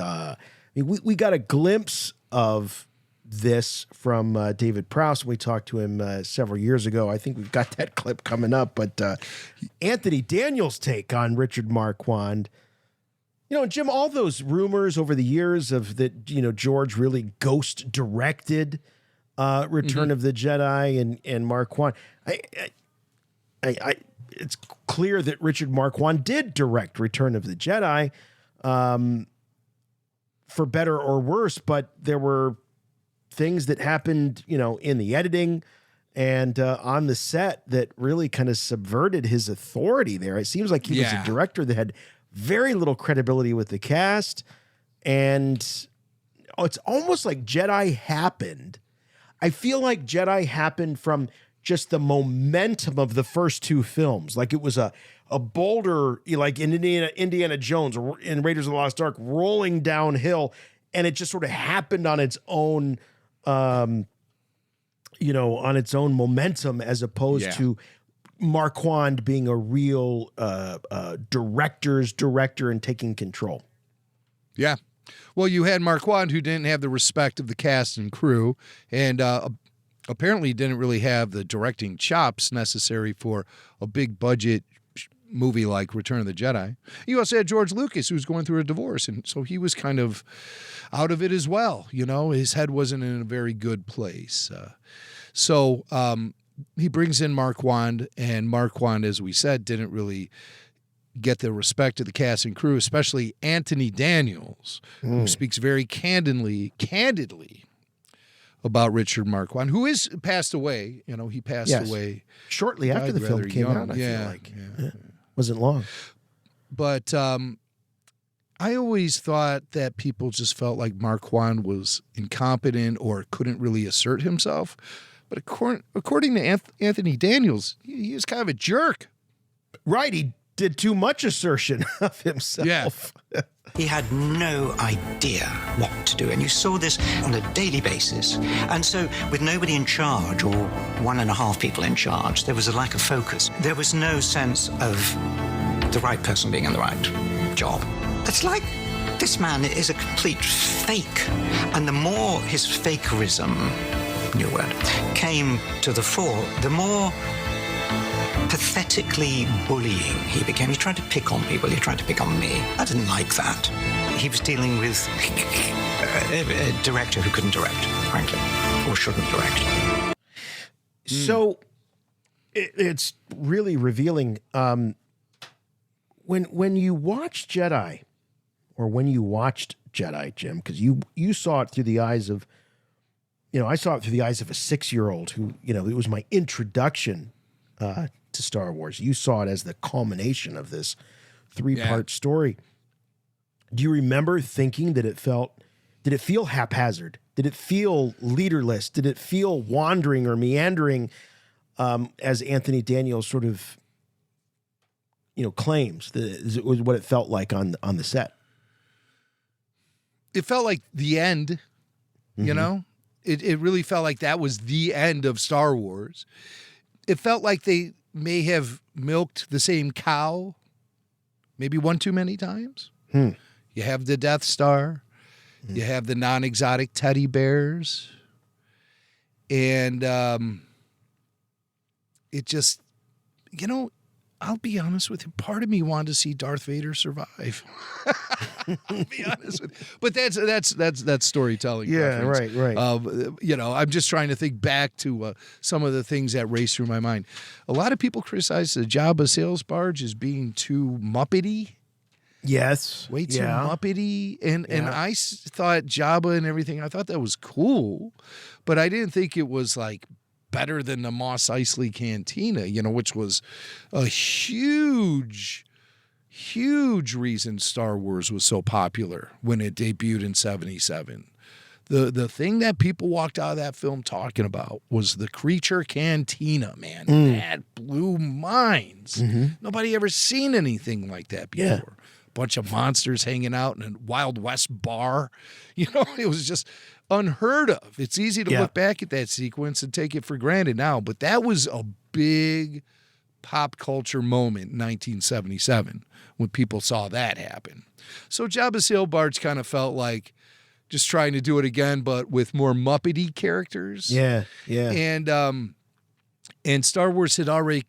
we got a glimpse of this from David Prowse. We talked to him several years ago. I think we've got that clip coming up. But Anthony Daniels' take on Richard Marquand. Jim, all those rumors over the years of that, George really ghost directed Return of the Jedi and Marquand. It's clear that Richard Marquand did direct Return of the Jedi, for better or worse, but there were things that happened, in the editing and on the set that really kind of subverted his authority there. It seems like he was a director that had very little credibility with the cast, and it's almost like Jedi happened. I feel like Jedi happened from just the momentum of the first two films. Like it was a boulder, like in Indiana Jones or in Raiders of the Lost Ark, rolling downhill, and it just sort of happened on its own, on its own momentum, as opposed to Marquand being a real director's director and taking control. Yeah. Well, you had Marquand, who didn't have the respect of the cast and crew, and apparently didn't really have the directing chops necessary for a big budget movie like Return of the Jedi. You also had George Lucas, who was going through a divorce, and so he was kind of out of it as well. His head wasn't in a very good place. So he brings in Marquand, and Marquand, as we said, didn't really get the respect of the cast and crew, especially Anthony Daniels, who speaks very candidly about Richard Marquand, who is passed away. He passed away shortly after the film came out. I feel like wasn't long. But I always thought that people just felt like Marquand was incompetent or couldn't really assert himself. But according to Anthony Daniels, he was kind of a jerk. Right, he did too much assertion of himself. Yeah. He had no idea what to do, and you saw this on a daily basis. And so, with nobody in charge, or 1.5 people in charge, there was a lack of focus. There was no sense of the right person being in the right job. It's like this man is a complete fake. And the more his fakerism, new word, came to the fore, the more pathetically bullying he became. He tried to pick on people. He tried to pick on me. I didn't like that. He was dealing with a director who couldn't direct, frankly, or shouldn't direct. So it's really revealing. When you watch Jedi, or when you watched Jedi, Jim, because you saw it through the eyes of, I saw it through the eyes of a 6-year-old who, it was my introduction to Star Wars. You saw it as the culmination of this 3-part story. Do you remember thinking that did it feel haphazard? Did it feel leaderless? Did it feel wandering or meandering, as Anthony Daniels sort of, claims that it was what it felt like on the set? It felt like the end, It really felt like that was the end of Star Wars. It felt like they may have milked the same cow maybe one too many times. You have the Death Star. You have the non-exotic teddy bears. And it just, I'll be honest with you. Part of me wanted to see Darth Vader survive. I'll be honest with you. But that's storytelling. Yeah, right. I'm just trying to think back to some of the things that race through my mind. A lot of people criticize the Jabba sales barge as being too Muppety. Yes. Way too Muppety. And I thought Jabba and everything, I thought that was cool. But I didn't think it was like better than the Mos Eisley Cantina, which was a huge reason Star Wars was so popular when it debuted in 1977. The thing that people walked out of that film talking about was the creature cantina, man. That blew minds. Nobody ever seen anything like that before. Yeah. Bunch of monsters hanging out in a Wild West bar. You know, it was just unheard of. It's easy to look back at that sequence and take it for granted now, but that was a big pop culture moment in 1977 when people saw that happen. So Jabba's Hill Barge kind of felt like just trying to do it again, but with more Muppety characters. Yeah. And Star Wars had already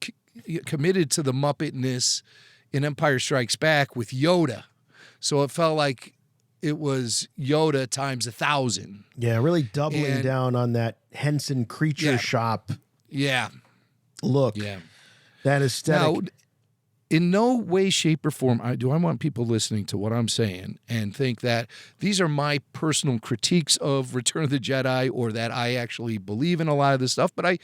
committed to the Muppetness in Empire Strikes Back with Yoda. So it felt like it was Yoda times 1,000. Yeah, really doubling down on that Henson Creature Shop look. Yeah. That aesthetic. Now, in no way, shape, or form do I want people listening to what I'm saying and think that these are my personal critiques of Return of the Jedi or that I actually believe in a lot of this stuff, but I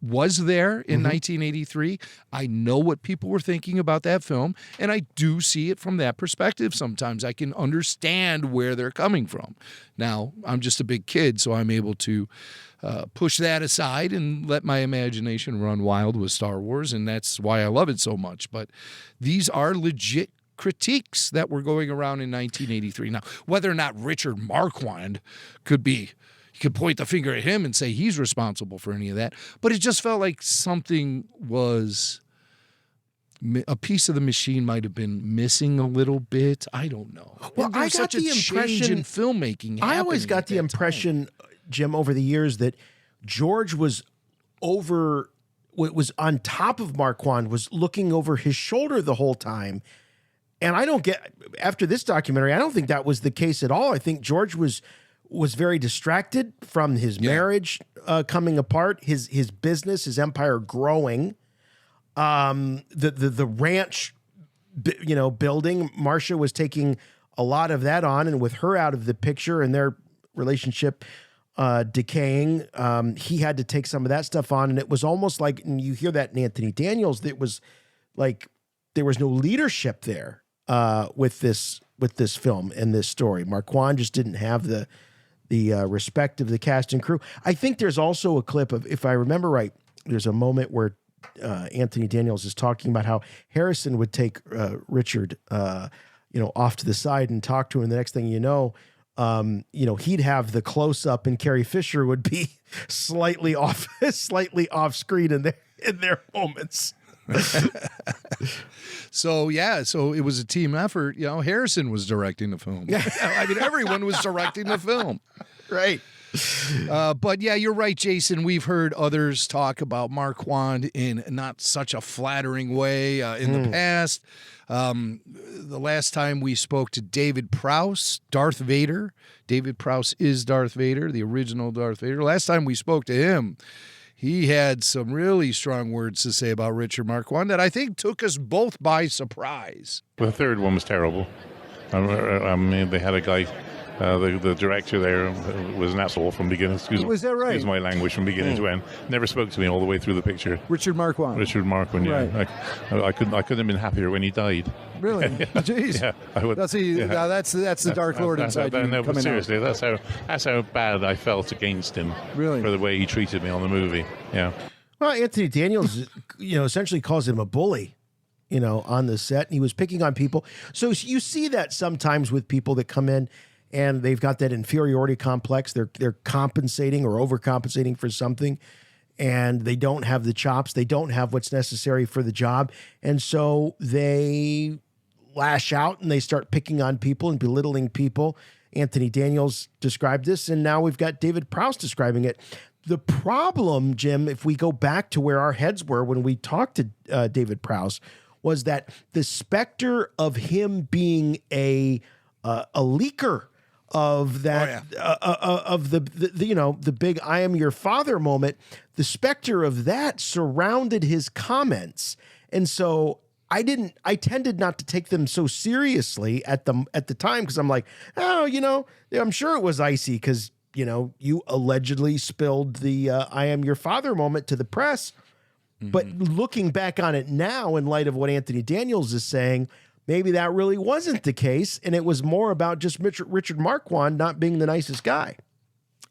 was there in 1983. I know what people were thinking about that film, and I do see it from that perspective. Sometimes I can understand where they're coming from. Now, I'm just a big kid, so I'm able to push that aside and let my imagination run wild with Star Wars, and that's why I love it so much. But these are legit critiques that were going around in 1983. Now, whether or not Richard Marquand could be, you could point the finger at him and say he's responsible for any of that, but it just felt like something was, a piece of the machine might have been missing a little bit. I don't know. Well, There was I got such a the change impression in filmmaking. I always happening got at the that impression, Jim, over the years that George was on top of Marquand, was looking over his shoulder the whole time. And I don't get, after this documentary, I don't think that was the case at all. I think George was very distracted from his marriage coming apart, his business, his empire growing, the ranch, building. Marcia was taking a lot of that on, and with her out of the picture and their relationship decaying, he had to take some of that stuff on, and it was almost like, and you hear that in Anthony Daniels, that it was like there was no leadership there with this film and this story. Marquand just didn't have the respect of the cast and crew. I think there's also a clip of, if I remember right, there's a moment where Anthony Daniels is talking about how Harrison would take Richard, off to the side and talk to him. And the next thing you know, he'd have the close up, and Carrie Fisher would be slightly off screen in their moments. So it was a team effort. Harrison was directing the film. I mean, everyone was directing the film. Right. But yeah, you're right, Jason. We've heard others talk about Marquand in not such a flattering way in the past. The last time we spoke to David Prowse, Darth Vader. David Prowse is Darth Vader, the original Darth Vader. Last time we spoke to him, he had some really strong words to say about Richard Marquand that I think took us both by surprise. The third one was terrible. I mean, they had a guy, the director there was an asshole from beginning. Was that right? Excuse my language, from beginning to end. Never spoke to me all the way through the picture. Richard Marquand, yeah. Right. I couldn't have been happier when he died. Really? Jeez. Yeah, I would. That's the Dark Lord inside you no, coming seriously, out. that's how bad I felt against him. Really? For the way he treated me on the movie. Yeah. Well, Anthony Daniels, essentially calls him a bully, on the set. And he was picking on people. So you see that sometimes with people that come in and they've got that inferiority complex. They're compensating or overcompensating for something, and they don't have the chops. They don't have what's necessary for the job. And so they lash out and they start picking on people and belittling people. Anthony Daniels described this, and now we've got David Prowse describing it. The problem, Jim, if we go back to where our heads were when we talked to David Prowse, was that the specter of him being a leaker of that, of the big "I am your father" moment, the specter of that surrounded his comments, and so I tended not to take them so seriously at the time, because I'm like, I'm sure it was icy because you allegedly spilled the "I am your father" moment to the press. Mm-hmm. But looking back on it now, in light of what Anthony Daniels is saying, maybe that really wasn't the case, and it was more about just Richard Marquand not being the nicest guy.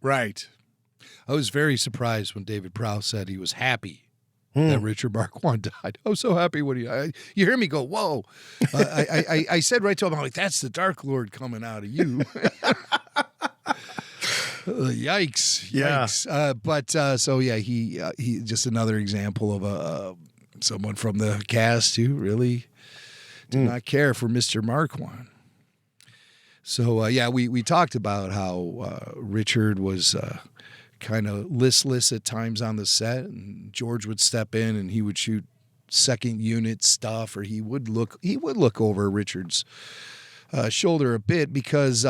Right. I was very surprised when David Prowse said he was happy that Richard Marquand died. I was so happy when you hear me go, whoa. I said right to him, I'm like, that's the Dark Lord coming out of you. Yikes. He just another example of someone from the cast who really did not care for Mr. Marquand. So, we talked about how Richard was kind of listless at times on the set, and George would step in and he would shoot second unit stuff, or he would look over Richard's shoulder a bit because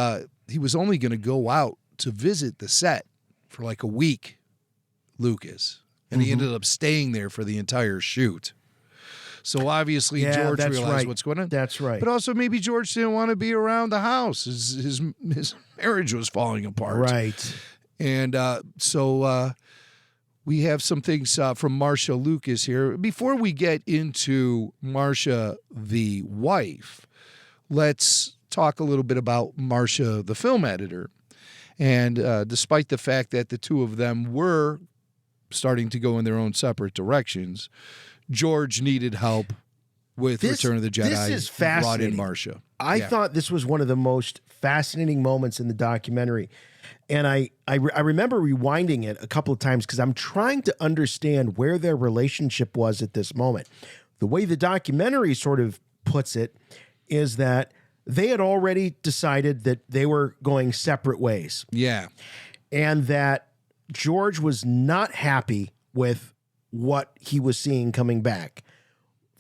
he was only going to go out to visit the set for like a week, Lucas, and he ended up staying there for the entire shoot. So obviously George realized what's going on. That's right. But also maybe George didn't want to be around the house. His marriage was falling apart. Right. And so we have some things from Marcia Lucas here. Before we get into Marcia, the wife, let's talk a little bit about Marcia, the film editor. And despite the fact that the two of them were starting to go in their own separate directions, George needed help with Return of the Jedi. This is fascinating. Brought in Marcia. I thought this was one of the most fascinating moments in the documentary. And I remember rewinding it a couple of times because I'm trying to understand where their relationship was at this moment. The way the documentary sort of puts it is that they had already decided that they were going separate ways. Yeah. And that George was not happy with what he was seeing coming back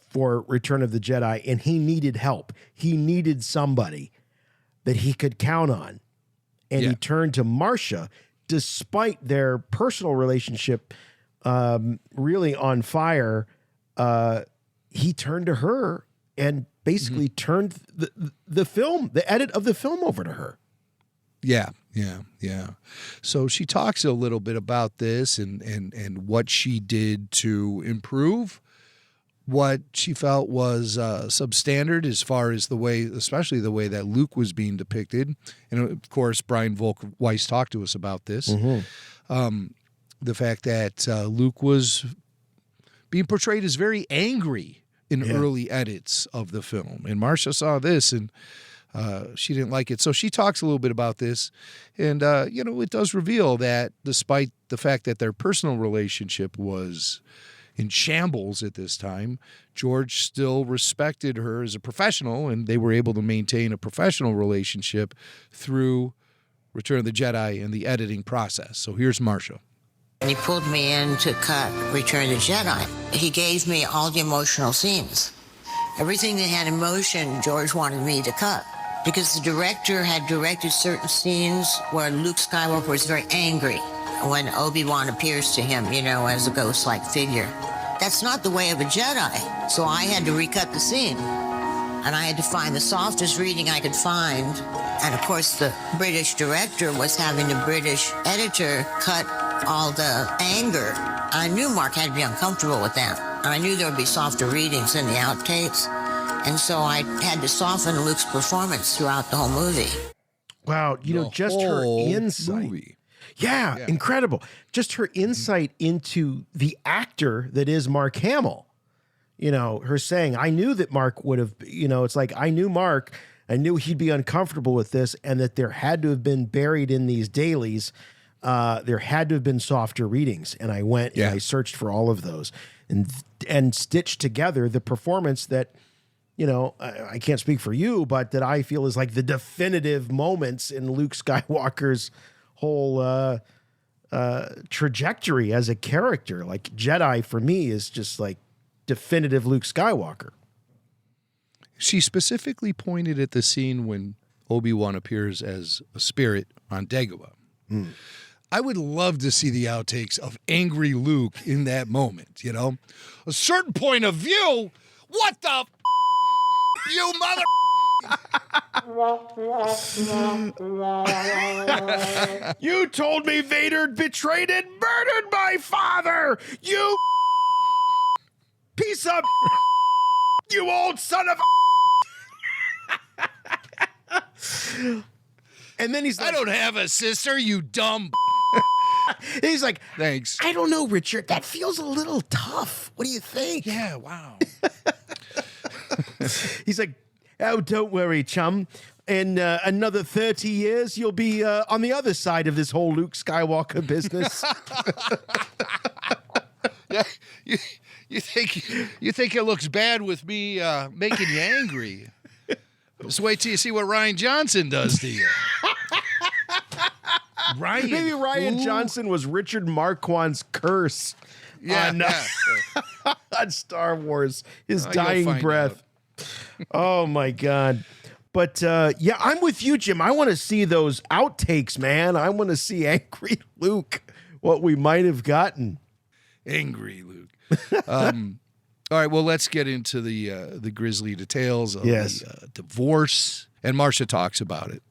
for Return of the Jedi, and he needed help. He needed somebody that he could count on. And he turned to Marcia, despite their personal relationship really on fire. He turned to her and basically turned the film, the edit of the film over to her. Yeah. So she talks a little bit about this and what she did to improve what she felt was substandard as far as the way, especially the way that Luke was being depicted. And of course, Brian Weiss talked to us about this. The fact that Luke was being portrayed as very angry in early edits of the film. And Marcia saw this and she didn't like it. So she talks a little bit about this. And, it does reveal that despite the fact that their personal relationship was in shambles at this time, George still respected her as a professional, and they were able to maintain a professional relationship through Return of the Jedi and the editing process. So here's Marcia. He pulled me in to cut Return of the Jedi. He gave me all the emotional scenes. Everything that had emotion, George wanted me to cut. Because the director had directed certain scenes where Luke Skywalker was very angry when Obi-Wan appears to him, as a ghost-like figure. That's not the way of a Jedi. So I had to recut the scene. And I had to find the softest reading I could find. And of course, the British director was having the British editor cut all the anger. I knew Mark had to be uncomfortable with that. And I knew there would be softer readings in the outtakes. And so I had to soften Luke's performance throughout the whole movie. Wow, just her insight. Movie. Yeah, incredible. Just her insight into the actor that is Mark Hamill. Her saying, I knew that Mark would have, it's like, I knew Mark, I knew he'd be uncomfortable with this, and that there had to have been buried in these dailies, there had to have been softer readings. And I went and I searched for all of those and stitched together the performance that, I can't speak for you, but that I feel is like the definitive moments in Luke Skywalker's whole trajectory as a character. Like Jedi for me is just like definitive Luke Skywalker. She specifically pointed at the scene when Obi-Wan appears as a spirit on Dagobah. I would love to see the outtakes of angry Luke in that moment, A certain point of view? What the you mother... You told me Vader betrayed and murdered my father! You piece of you old son of And then he's like, I don't have a sister, you dumb He's like, thanks. I don't know, Richard. That feels a little tough. What do you think? Yeah, wow. He's like, oh, don't worry, chum. In another 30 years, you'll be on the other side of this whole Luke Skywalker business. Yeah, you think it looks bad with me making you angry? Just wait till you see what Ryan Johnson does to you. Maybe Ryan Johnson was Richard Marquand's curse on Star Wars, his dying breath. Oh, my God. But, yeah, I'm with you, Jim. I want to see those outtakes, man. I want to see angry Luke, what we might have gotten. Angry Luke. All right, well, let's get into the grisly details of the divorce. And Marcia talks about it.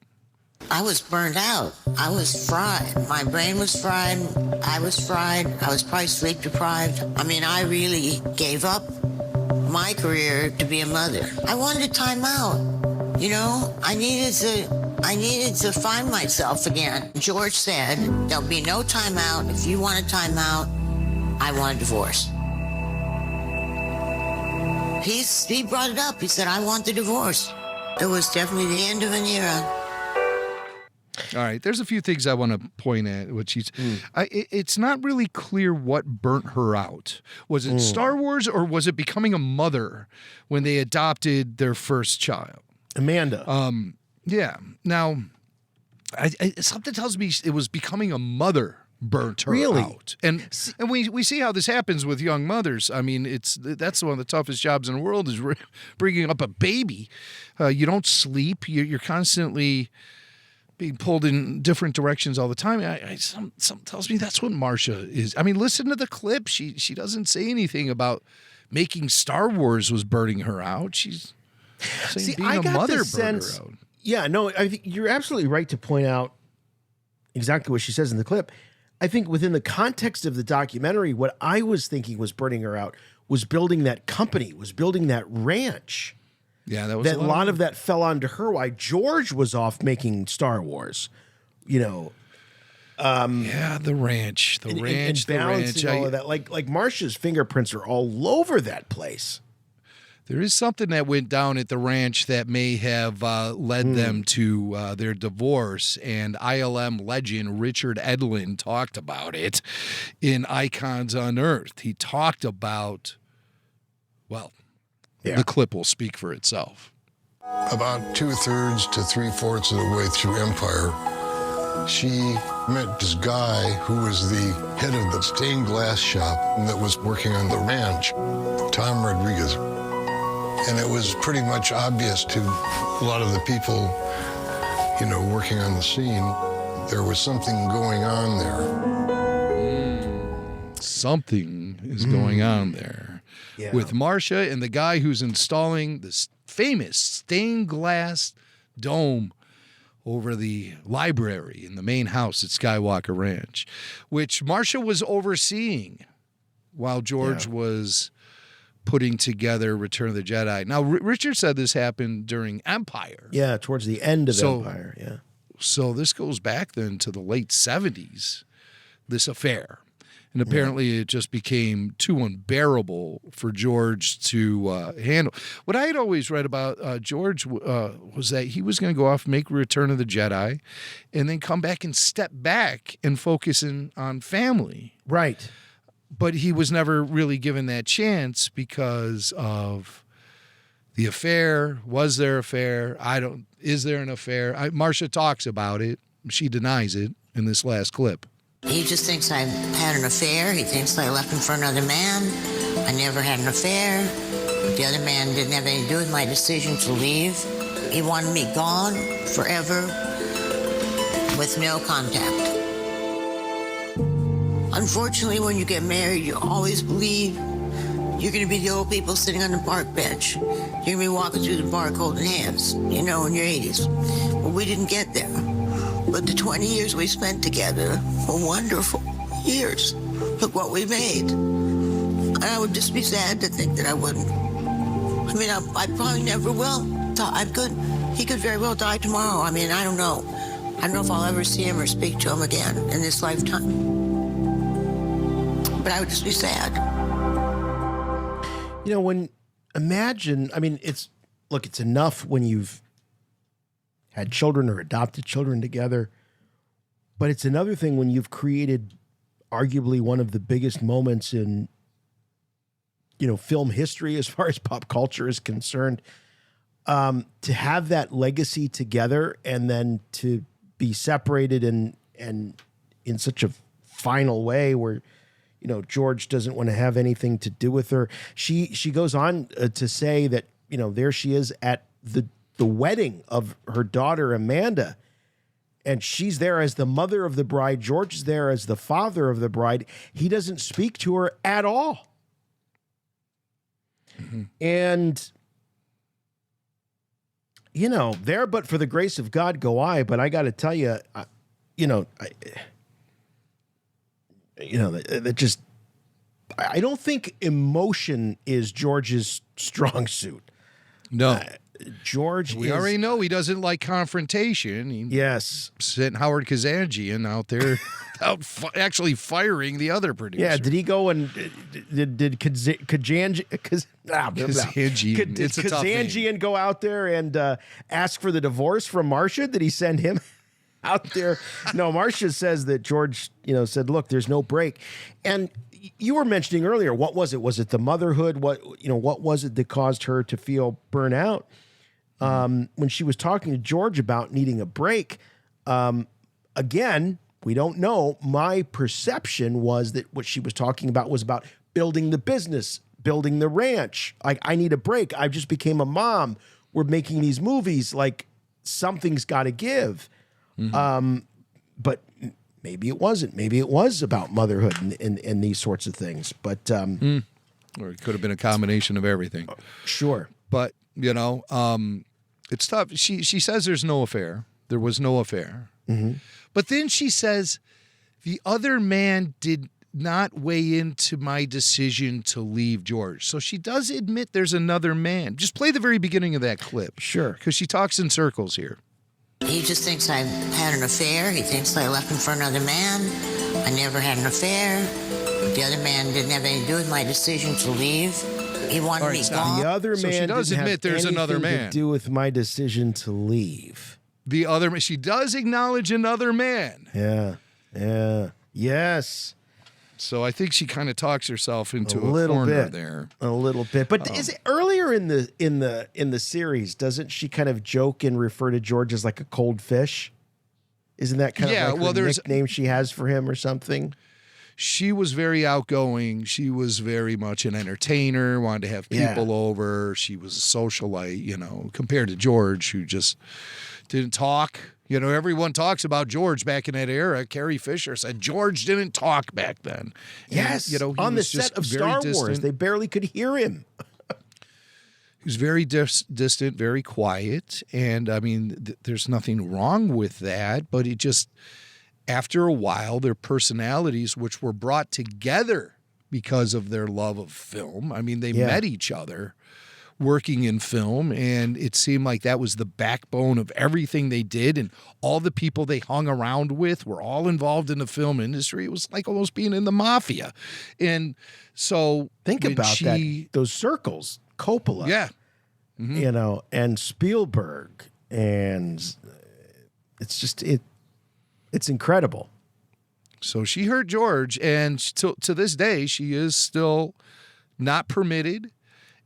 I was burned out. I was fried. My brain was fried. I was fried. I was probably sleep deprived. I mean, I really gave up my career to be a mother. I wanted time out. You know, I needed to find myself again. George said, there'll be no time out. If you want a time out, I want a divorce. He brought it up. He said, I want the divorce. It was definitely the end of an era. All right, there's a few things I want to point at. It's not really clear what burnt her out. Was it Star Wars or was it becoming a mother when they adopted their first child? Amanda. Yeah. Now, something tells me it was becoming a mother burnt her out. And we see how this happens with young mothers. I mean, that's one of the toughest jobs in the world is bringing up a baby. You don't sleep. You're constantly being pulled in different directions all the time. Some tells me that's what Marcia is. I mean, listen to the clip. She doesn't say anything about making Star Wars was burning her out. She's saying being a mother burned her out. Yeah, no, I think you're absolutely right to point out exactly what she says in the clip. I think within the context of the documentary, what I was thinking was burning her out was building that company, was building that ranch. Yeah, that was that a lot of that fell onto her. Why George was off making Star Wars, you know. The ranch, and balancing all of that. Like Marcia's fingerprints are all over that place. There is something that went down at the ranch that may have led them to their divorce, and ILM legend Richard Edlund talked about it in Icons Unearthed. He talked about, the clip will speak for itself. About 2/3 to 3/4 of the way through Empire, she met this guy who was the head of the stained glass shop that was working on the ranch, Tom Rodriguez. And it was pretty much obvious to a lot of the people, you know, working on the scene, there was something going on there. Something is going on there. Yeah. With Marcia and the guy who's installing this famous stained glass dome over the library in the main house at Skywalker Ranch, which Marcia was overseeing while George was putting together Return of the Jedi. Now, Richard said this happened during Empire. Yeah, towards the end of Empire, yeah. So this goes back then to the late 70s, this affair. And apparently it just became too unbearable for George to handle. What I had always read about George was that he was going to go off and make Return of the Jedi and then come back and step back and focus on family. Right. But he was never really given that chance because of the affair. Was there an affair? Is there an affair? Marcia talks about it. She denies it in this last clip. He just thinks I had an affair. He thinks I left him for another man. I never had an affair. The other man didn't have anything to do with my decision to leave. He wanted me gone forever with no contact. Unfortunately, when you get married, you always believe you're going to be the old people sitting on the park bench. You're going to be walking through the park holding hands, you know, in your 80s. Well, we didn't get there. But the 20 years we spent together were wonderful years. Look what we made. And I would just be sad to think that I wouldn't. I mean, I probably never will. He could very well die tomorrow. I mean, I don't know. I don't know if I'll ever see him or speak to him again in this lifetime. but I would just be sad. You know, imagine, I mean, it's enough when you've had children or adopted children together, but it's another thing when you've created arguably one of the biggest moments in, film history as far as pop culture is concerned. To have that legacy together and then to be separated and in such a final way where, George doesn't want to have anything to do with her. She goes on to say that, there she is at the wedding of her daughter, Amanda, and she's there as the mother of the bride. George is there as the father of the bride. He doesn't speak to her at all. Mm-hmm. And, there, but for the grace of God go I, but I got to tell you, I don't think emotion is George's strong suit. No. George we already know he doesn't like confrontation. Yes. Sent Howard Kazanjian out there actually firing the other producer. Yeah, did he go and did Kazanjian go out there and ask for the divorce from Marcia? Did he send him out there? No, Marcia says that George, said, look, there's no break. And you were mentioning earlier, what was it? Was it the motherhood? What was it that caused her to feel burnout? When she was talking to George about needing a break, again, we don't know. My perception was that what she was talking about was about building the business, building the ranch. Like, I need a break. I just became a mom. We're making these movies. Like, something's got to give. Mm-hmm. But maybe it wasn't. Maybe it was about motherhood and these sorts of things. But or it could have been a combination of everything. Sure. But, it's tough. She says there's no affair. There was no affair. Mm-hmm. But then she says, the other man did not weigh into my decision to leave George. So she does admit there's another man. Just play the very beginning of that clip. Sure. Because she talks in circles here. He just thinks I had an affair. He thinks I left him for another man. I never had an affair. The other man didn't have anything to do with my decision to leave. He wanted me gone. The other man so she does didn't admit have there's another man. To do with my decision to leave. The other man. She does acknowledge another man. Yeah. Yes. So I think she kind of talks herself into a corner there. A little bit. But is it earlier in the series, doesn't she kind of joke and refer to George as like a cold fish? Isn't that kind of like the nickname she has for him or something? She was very outgoing. She was very much an entertainer, wanted to have people over. She was a socialite, compared to George, who just didn't talk. Everyone talks about George back in that era. Carrie Fisher said George didn't talk back then. Yes, and, on the set of Star Wars, they barely could hear him. He was very distant, very quiet. And, I mean, there's nothing wrong with that, but it just... After a while, their personalities, which were brought together because of their love of film, I mean, they met each other working in film, and it seemed like that was the backbone of everything they did, and all the people they hung around with were all involved in the film industry. It was like almost being in the mafia. And so think about that, those circles, Coppola, mm-hmm. And Spielberg, and it's just It's incredible. So she heard George, and to this day, she is still not permitted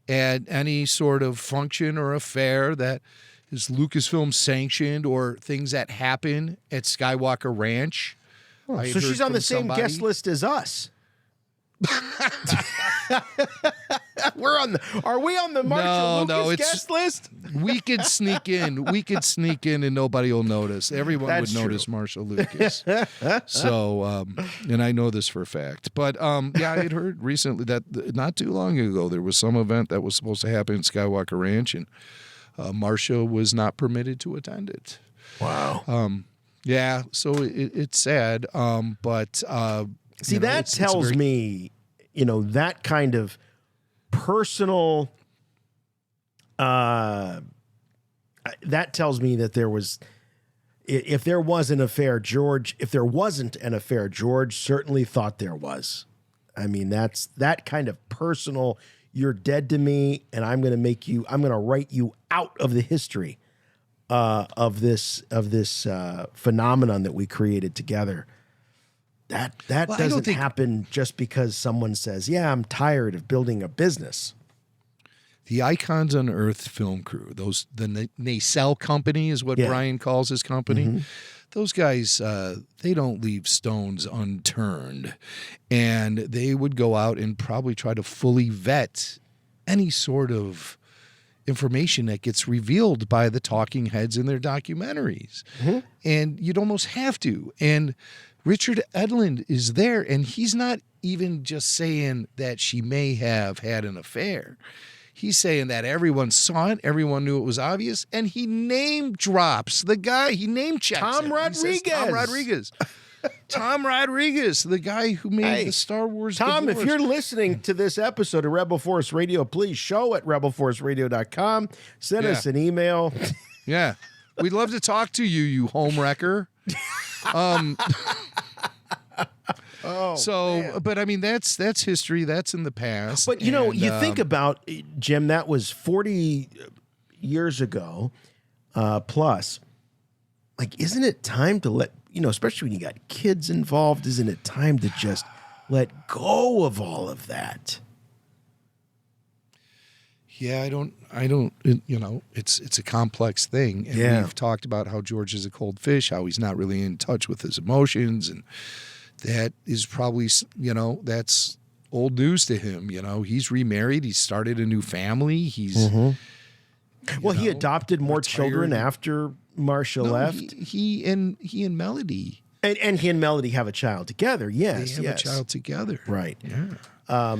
at any sort of function or affair that is Lucasfilm sanctioned or things that happen at Skywalker Ranch. Oh, so she's on the same guest list as us. Are we on the Marcia Lucas guest list? We could sneak in and nobody will notice. Everyone would notice Marcia Lucas. So, and I know this for a fact. But I had heard recently that not too long ago there was some event that was supposed to happen in Skywalker Ranch, and Marcia was not permitted to attend it. Wow. Yeah, so it's sad. But see, that tells me, that kind of personal. That tells me that there was, if there was an affair, George. If there wasn't an affair, George certainly thought there was. I mean, that's that kind of personal. You're dead to me, and I'm going to write you out of the history of this phenomenon that we created together. That doesn't happen just because someone says, "Yeah, I'm tired of building a business." The ICONS Unearthed film crew, the Nacelle company is what Brian calls his company. Mm-hmm. Those guys, they don't leave stones unturned. And they would go out and probably try to fully vet any sort of information that gets revealed by the talking heads in their documentaries. Mm-hmm. And you'd almost have to. And Richard Edlund is there, and he's not even just saying that she may have had an affair. He's saying that everyone saw it, everyone knew it was obvious, and he name drops the guy. He name checks Tom Rodriguez. Tom Rodriguez, the guy who made the Star Wars Tom, divorce. if you're listening to this episode of Rebel Force Radio, please show@rebelforceradio.com. Send us an email. Yeah. We'd love to talk to you, you home wrecker. But I mean, that's history. That's in the past. But you think about, Jim, that was 40 years ago, plus. Like, isn't it time to let, especially when you got kids involved, isn't it time to just let go of all of that? Yeah, I don't, it's a complex thing. And we've talked about how George is a cold fish, how he's not really in touch with his emotions. And that is probably, that's old news to him. He's remarried. He started a new family. He's, he adopted more children after Marcia left. He and Melody. And he and Melody have a child together. Yes, they have a child together. Right. Yeah.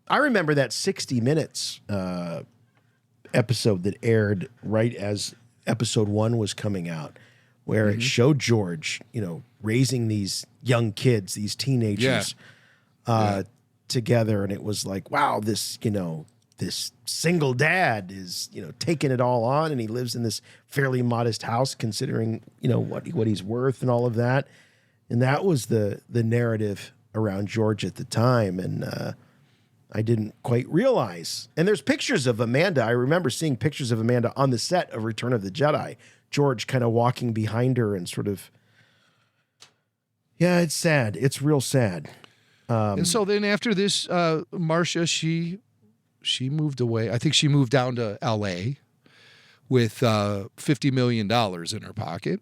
I remember that 60 Minutes episode that aired right as episode 1 was coming out, where it showed George, raising these young kids, these teenagers together. And it was like, wow, this single dad is, taking it all on, and he lives in this fairly modest house considering, what he's worth and all of that. And that was the narrative around George at the time. And I didn't quite realize. And there's pictures of Amanda. I remember seeing pictures of Amanda on the set of Return of the Jedi. George kind of walking behind her and sort of, it's sad. It's real sad. And so then after this, Marcia, she moved away. I think she moved down to L.A. with $50 million in her pocket.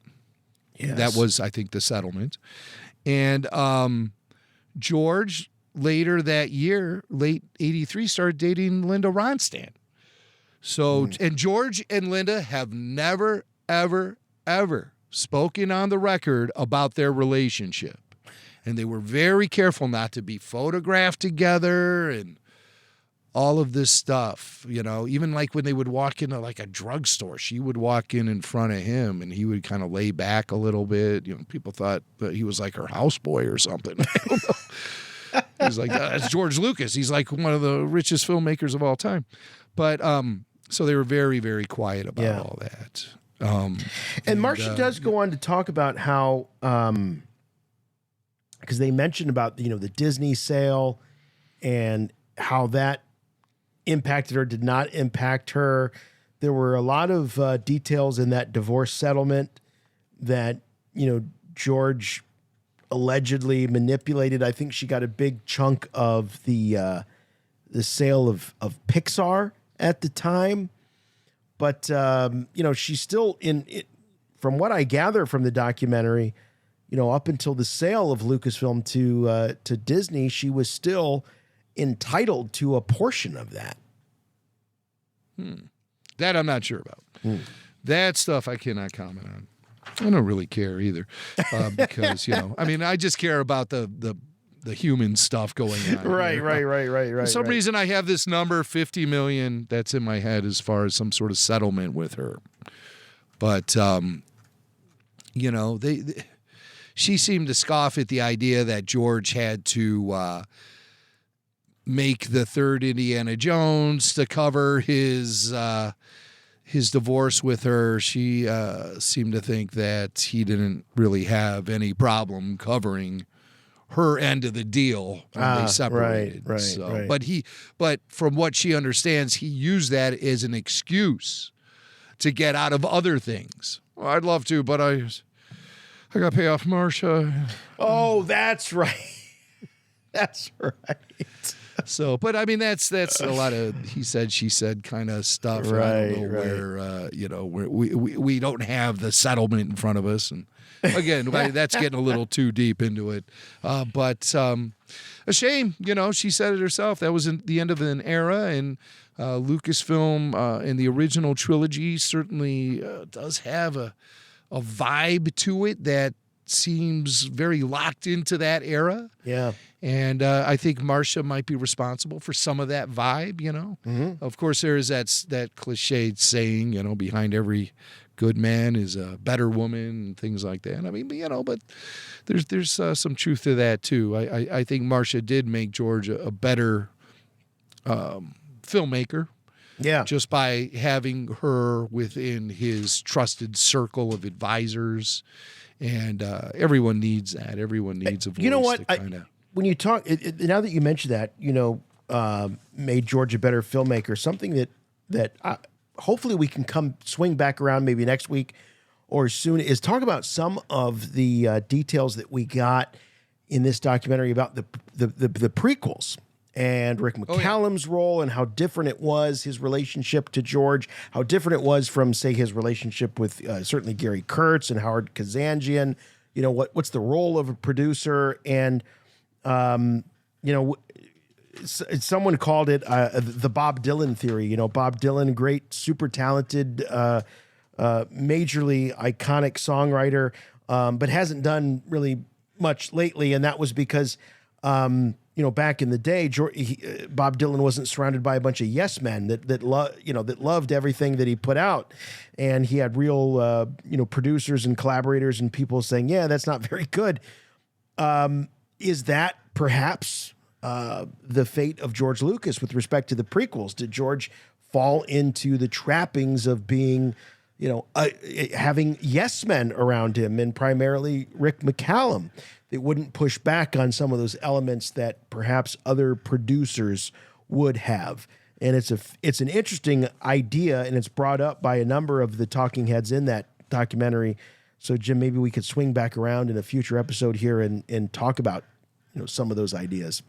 Yes. That was, I think, the settlement. And George, later that year, late 83, started dating Linda Ronstadt. So, and George and Linda have never, ever, ever spoken on the record about their relationship. And they were very careful not to be photographed together and all of this stuff, even like when they would walk into like a drugstore, she would walk in front of him and he would kind of lay back a little bit. People thought that he was like her houseboy or something. I don't know. He's like, that's George Lucas. He's like one of the richest filmmakers of all time. But so they were very, very quiet about all that. And Marcia does go on to talk about how, because they mentioned about, the Disney sale and how that impacted her, did not impact her. There were a lot of details in that divorce settlement that, George allegedly manipulated. I think she got a big chunk of the sale of Pixar at the time. But, she's still in it. From what I gather from the documentary, up until the sale of Lucasfilm to Disney, she was still entitled to a portion of that. That I'm not sure about. That stuff I cannot comment on. I don't really care either, because I just care about the human stuff going on. Right. For some reason, I have this number, 50 million, that's in my head as far as some sort of settlement with her. But she seemed to scoff at the idea that George had to make the third Indiana Jones to cover his divorce with her. She seemed to think that he didn't really have any problem covering her end of the deal when they separated. Right. But from what she understands, he used that as an excuse to get out of other things. Well, I'd love to, but I got to pay off Marcia. Oh, that's right. That's right. So, but I mean, that's a lot of he said, she said kind of stuff. Right. Where we don't have the settlement in front of us, and again, that's getting a little too deep into it. But a shame, she said it herself. That was the end of an era, and Lucasfilm in the original trilogy certainly does have a vibe to it that seems very locked into that era. Yeah. And I think Marcia might be responsible for some of that vibe, Mm-hmm. Of course, there is that cliched saying, behind every good man is a better woman and things like that. I mean, but there's some truth to that, too. I think Marcia did make George a better filmmaker. Yeah. Just by having her within his trusted circle of advisors. And everyone needs that. Everyone needs a voice. You know what? To kind of... When you talk, now that you mention that, made George a better filmmaker, something that hopefully we can swing back around maybe next week or soon is talk about some of the details that we got in this documentary about the prequels. And Rick McCallum's role and how different it was, his relationship to George, how different it was from, say, his relationship with certainly Gary Kurtz and Howard Kazanjian. What's the role of a producer? And, someone called it the Bob Dylan theory. Bob Dylan, great, super talented, majorly iconic songwriter, but hasn't done really much lately. And that was because... back in the day, Bob Dylan wasn't surrounded by a bunch of yes men that loved everything that he put out, and he had real producers and collaborators and people saying, "Yeah, that's not very good." Is that perhaps the fate of George Lucas with respect to the prequels? Did George fall into the trappings of being, having yes men around him, and primarily Rick McCallum? That wouldn't push back on some of those elements that perhaps other producers would have. And it's an interesting idea, and it's brought up by a number of the talking heads in that documentary. So, Jim, maybe we could swing back around in a future episode here and talk about some of those ideas.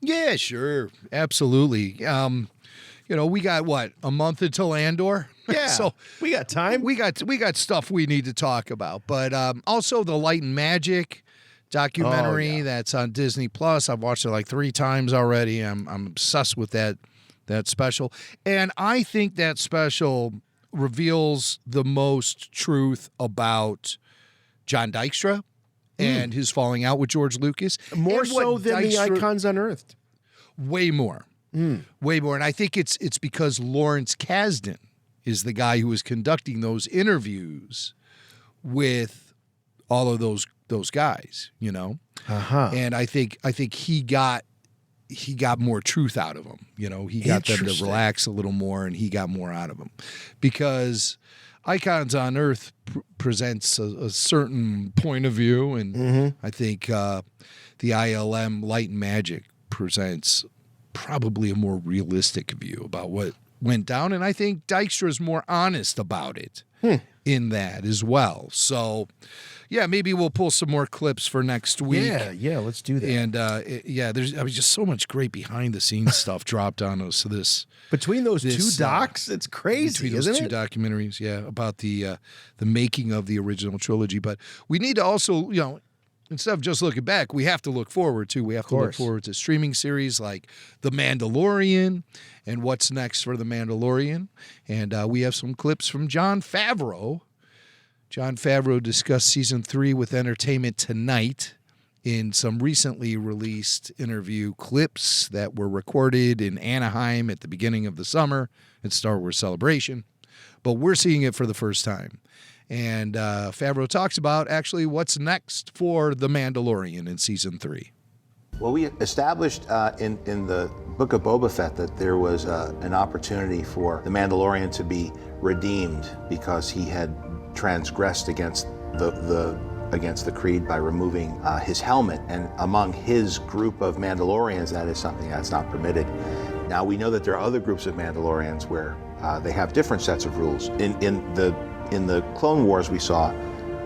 Yeah, sure. Absolutely. We got a month until Andor? Yeah. So we got time. We got stuff we need to talk about. But also the Light and Magic documentary that's on Disney Plus. I've watched it like 3 times already. I'm obsessed with that special. And I think that special reveals the most truth about John Dykstra and his falling out with George Lucas. More so than the Icons Unearthed. Way more. Way more. And I think it's because Lawrence Kasdan is the guy who was conducting those interviews with all of those guys, and I think he got more truth out of them. He got them to relax a little more, and he got more out of them because Icons on Earth presents a certain point of view, and I think the ILM Light and Magic presents probably a more realistic view about what went down, and I think Dykstra is more honest about it in that as well. So. Yeah, maybe we'll pull some more clips for next week. Yeah, let's do that. And there's just so much great behind the scenes stuff dropped on us. Between those two docs, it's crazy. Between those two documentaries, about the making of the original trilogy. But we need to also, instead of just looking back, we have to look forward too. We have to look forward to streaming series like The Mandalorian and what's next for The Mandalorian. And we have some clips from Jon Favreau. Jon Favreau discussed season 3 with Entertainment Tonight in some recently released interview clips that were recorded in Anaheim at the beginning of the summer at Star Wars Celebration. But we're seeing it for the first time. And Favreau talks about actually what's next for The Mandalorian in season 3. Well, we established in the Book of Boba Fett that there was an opportunity for the Mandalorian to be redeemed because he had transgressed against the against the Creed by removing his helmet. And among his group of Mandalorians, that is something that's not permitted. Now, we know that there are other groups of Mandalorians where they have different sets of rules. In the Clone Wars we saw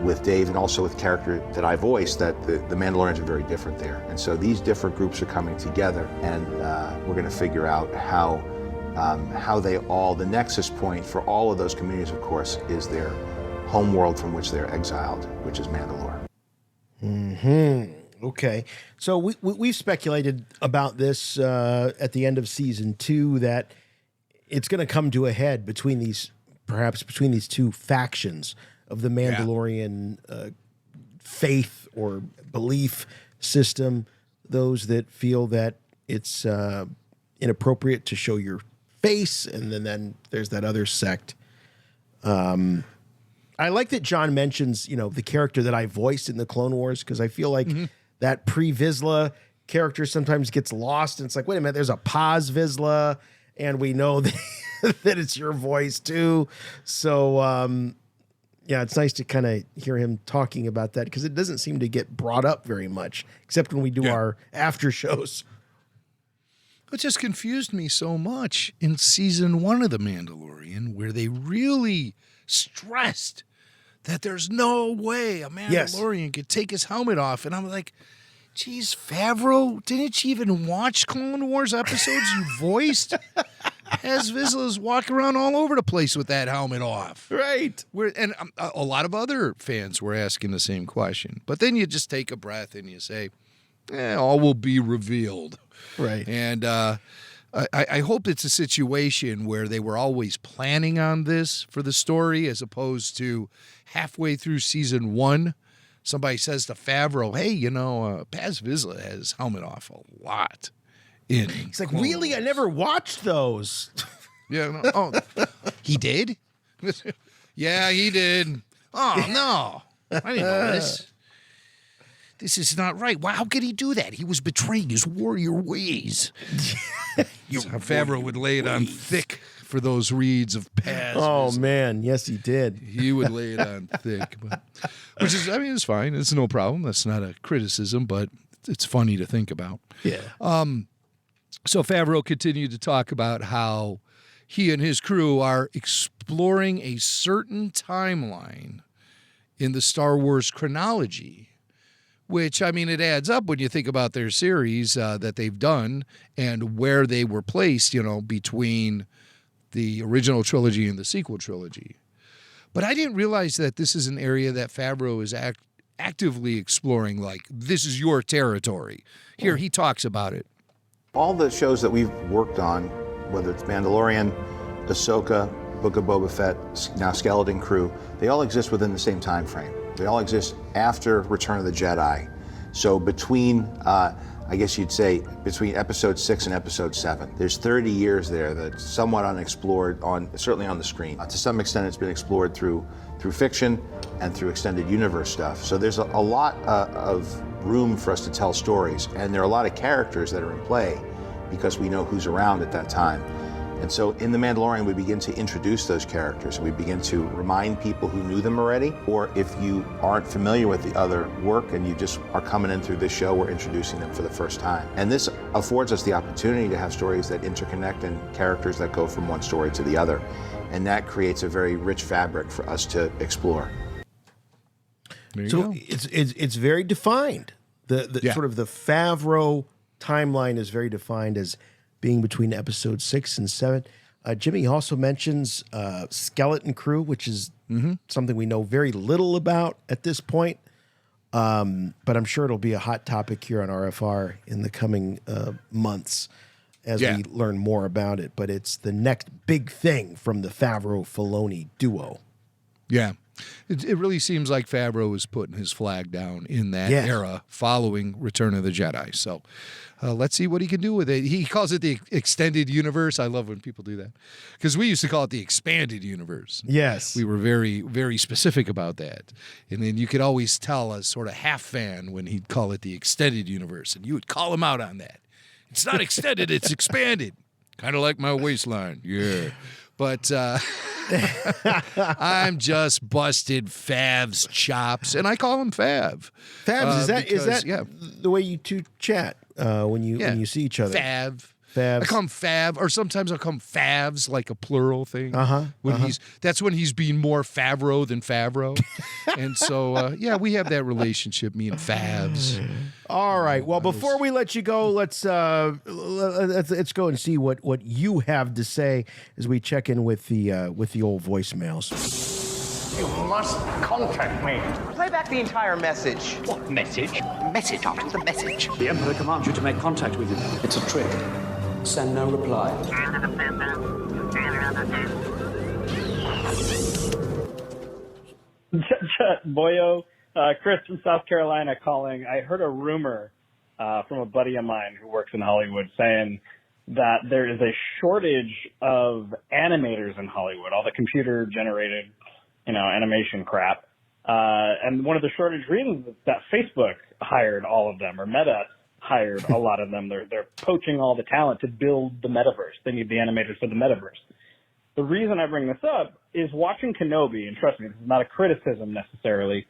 with Dave and also with character that I voiced, that the Mandalorians are very different there. And so these different groups are coming together, and we're going to figure out how they all, the nexus point for all of those communities, of course, is their home world from which they're exiled, which is Mandalore. Okay. So we've speculated about this at the end of season 2 that it's going to come to a head between these two factions of the Mandalorian faith or belief system. Those that feel that it's inappropriate to show your face, and then there's that other sect. I like that John mentions, the character that I voiced in the Clone Wars, because I feel like that pre-Vizsla character sometimes gets lost, and it's like, wait a minute, there's a pause Vizsla, and we know that, that it's your voice too. So, it's nice to kind of hear him talking about that, because it doesn't seem to get brought up very much, except when we do our after shows. It just confused me so much in season 1 of The Mandalorian, where they really stressed that there's no way a Mandalorian could take his helmet off. And I'm like, geez, Favreau, didn't you even watch Clone Wars episodes you voiced? As Vizsla's walking around all over the place with that helmet off. Right. And a lot of other fans were asking the same question. But then you just take a breath and you say, all will be revealed. Right. And I hope it's a situation where they were always planning on this for the story, as opposed to halfway through season 1, somebody says to Favreau, hey, Paz Vizsla has his helmet off a lot. It's like, really? I never watched those. Yeah. No, he did? Yeah, he did. Oh, no. I didn't know this. This is not right. Wow, how could he do that? He was betraying his warrior ways. Favreau would lay it on thick for those reads of Paz. Oh, man. Yes, he did. He would lay it on thick. Which is, it's fine. It's no problem. That's not a criticism, but it's funny to think about. Yeah. So Favreau continued to talk about how he and his crew are exploring a certain timeline in the Star Wars chronology, which, it adds up when you think about their series that they've done and where they were placed, between the original trilogy and the sequel trilogy. But I didn't realize that this is an area that Favreau is actively exploring, like, this is your territory. Here, he talks about it. All the shows that we've worked on, whether it's Mandalorian, Ahsoka, Book of Boba Fett, now Skeleton Crew, they all exist within the same time frame. They all exist after Return of the Jedi. So between, I guess you'd say, between episode 6 and episode 7, there's 30 years there that's somewhat unexplored, certainly on the screen. To some extent, it's been explored through fiction and through extended universe stuff. So there's a lot of room for us to tell stories, and there are a lot of characters that are in play because we know who's around at that time. And so in The Mandalorian, we begin to introduce those characters. We begin to remind people who knew them already, or if you aren't familiar with the other work and you just are coming in through this show, we're introducing them for the first time. And this affords us the opportunity to have stories that interconnect and characters that go from one story to the other. And that creates a very rich fabric for us to explore. So it's very defined. The sort of the Favreau timeline is very defined as being between episode 6 and 7. Jimmy also mentions Skeleton Crew, which is something we know very little about at this point. But I'm sure it'll be a hot topic here on RFR in the coming months as we learn more about it. But it's the next big thing from the Favreau-Filoni duo. Yeah. It really seems like Favreau is putting his flag down in that era following Return of the Jedi. So let's see what he can do with it. He calls it the extended universe. I love when people do that, because we used to call it the expanded universe. Yes. We were very, very specific about that. And then you could always tell a sort of half fan when he'd call it the extended universe, and you would call him out on that. It's not extended, it's expanded. Kind of like my waistline. Yeah. But I'm just busted Fav's chops, and I call him Fav. Favs, is that the way you two chat when you see each other? Fav. Favs. I call him Fav, or sometimes I'll call him Favs, like a plural thing. That's when he's being more Favreau than Favreau. And so, we have that relationship, me and Favs. All right. Well, before we let you go, let's go and see what you have to say as we check in with the old voicemails. You must contact me. Play back the entire message. What message? Message, Arthur, the message. The Emperor commands you to make contact with him. It's a trick. Send no reply. Boyo, Chris from South Carolina calling. I heard a rumor from a buddy of mine who works in Hollywood saying that there is a shortage of animators in Hollywood, all the computer-generated, animation crap. And one of the shortage reasons is that Facebook hired all of them, or Meta hired a lot of them. They're poaching all the talent to build the metaverse. They need the animators for the metaverse. The reason I bring this up is watching Kenobi, and trust me, this is not a criticism necessarily.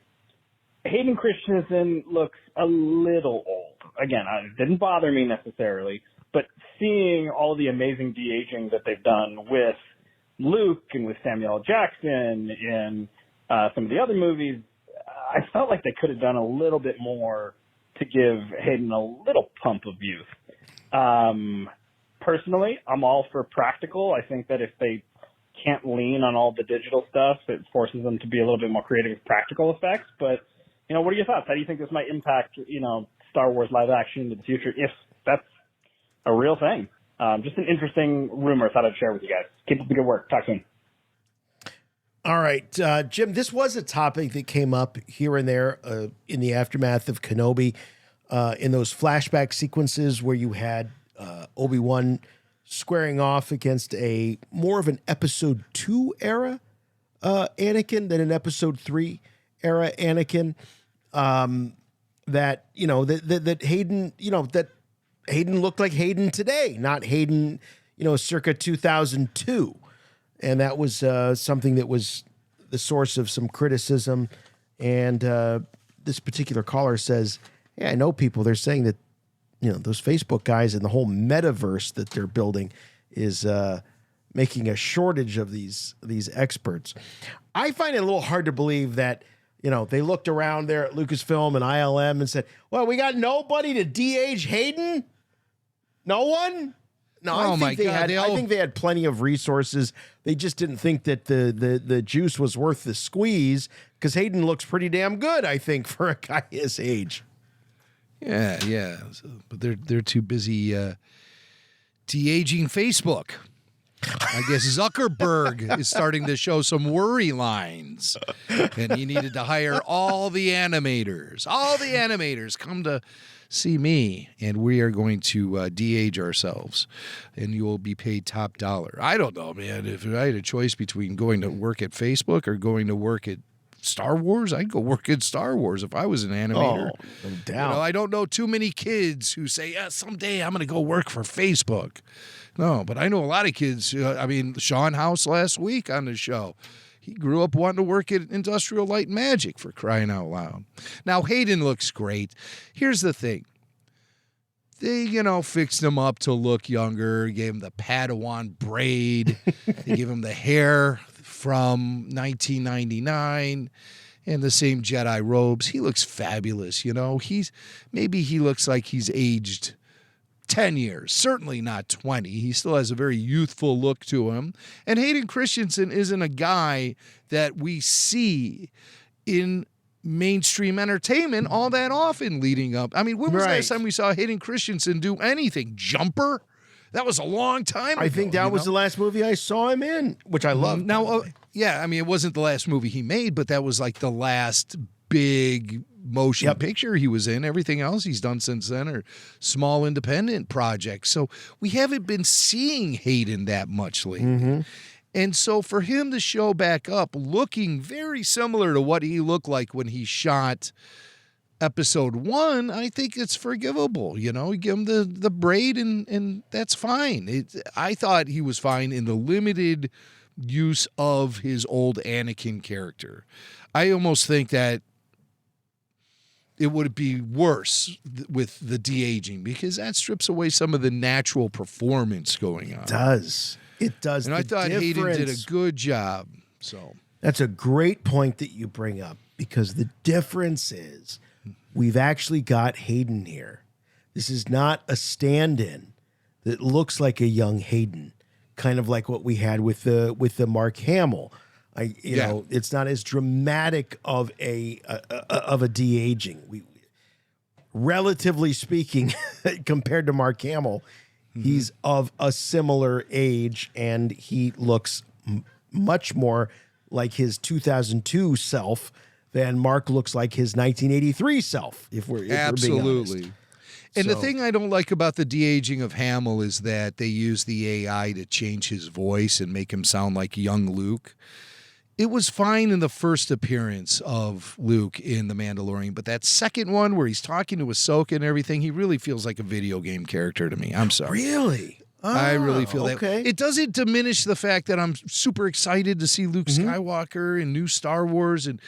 Hayden Christensen looks a little old. Again, it didn't bother me necessarily, but seeing all the amazing de-aging that they've done with Luke and with Samuel L. Jackson in some of the other movies, I felt like they could have done a little bit more to give Hayden a little pump of youth. Personally, I'm all for practical. I think that if they can't lean on all the digital stuff, it forces them to be a little bit more creative with practical effects. But, what are your thoughts? How do you think this might impact, Star Wars live action in the future, if that's a real thing? Just an interesting rumor I thought I'd share with you guys. Keep up the good work. Talk soon. All right, Jim, this was a topic that came up here and there in the aftermath of Kenobi, in those flashback sequences where you had Obi-Wan squaring off against a more of an Episode 2 era Anakin than an Episode 3 era Anakin. That Hayden, that Hayden looked like Hayden today, not Hayden, circa 2002. And that was something that was the source of some criticism. And this particular caller says, I know people, they're saying that, those Facebook guys and the whole metaverse that they're building is making a shortage of these experts. I find it a little hard to believe that, they looked around there at Lucasfilm and ILM and said, well, we got nobody to de-age Hayden? No one? No, I think they had plenty of resources. They just didn't think that the juice was worth the squeeze, because Hayden looks pretty damn good, I think, for a guy his age. Yeah. But they're too busy de-aging Facebook. I guess Zuckerberg is starting to show some worry lines, and he needed to hire all the animators. All the animators come to see me, and we are going to de-age ourselves, and you will be paid top dollar. I don't know, man. If I had a choice between going to work at Facebook or going to work at Star Wars, I'd go work at Star Wars if I was an animator. Oh, no doubt. I don't know too many kids who say, someday I'm going to go work for Facebook. No, but I know a lot of kids. Sean House last week on the show, he grew up wanting to work at Industrial Light and Magic, for crying out loud. Now, Hayden looks great. Here's the thing. They, fixed him up to look younger, gave him the Padawan braid. They gave him the hair from 1999 and the same Jedi robes. He looks fabulous, Maybe he looks like he's aged 10 years, certainly not 20. He still has a very youthful look to him. And Hayden Christensen isn't a guy that we see in mainstream entertainment all that often leading up. When was the last time we saw Hayden Christensen do anything? Jumper? That was a long time ago. I think that was the last movie I saw him in, which I love. Now, it wasn't the last movie he made, but that was like the last big motion picture he was in. Everything else he's done since then are small independent projects. So we haven't been seeing Hayden that much lately. Mm-hmm. And so for him to show back up looking very similar to what he looked like when he shot Episode 1, I think it's forgivable. You give him the braid and that's fine. I thought he was fine in the limited use of his old Anakin character. I almost think that it would be worse with the de-aging because that strips away some of the natural performance going on. It does. And I thought Hayden did a good job. So that's a great point that you bring up because the difference is we've actually got Hayden here. This is not a stand-in that looks like a young Hayden, kind of like what we had with the Mark Hamill. You know, it's not as dramatic of a de-aging. Relatively speaking, compared to Mark Hamill, he's of a similar age, and he looks much more like his 2002 self than Mark looks like his 1983 self. If we're being honest. And the thing I don't like about the de-aging of Hamill is that they use the AI to change his voice and make him sound like young Luke. It was fine in the first appearance of Luke in The Mandalorian, but that second one where he's talking to Ahsoka and everything, he really feels like a video game character to me. I'm sorry. Really? I really feel that. Okay. It doesn't diminish the fact that I'm super excited to see Luke Skywalker and new Star Wars, and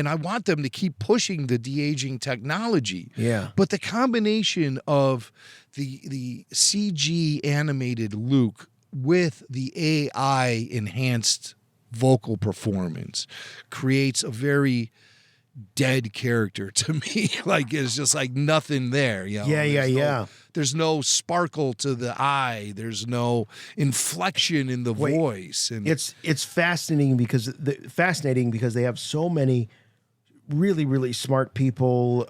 I want them to keep pushing the de-aging technology. Yeah. But the combination of the CG animated Luke with the AI enhanced vocal performance creates a very dead character to me. Like it's just like nothing there. You know? There's no sparkle to the eye. There's no inflection in the voice. And it's fascinating because they have so many really, really smart people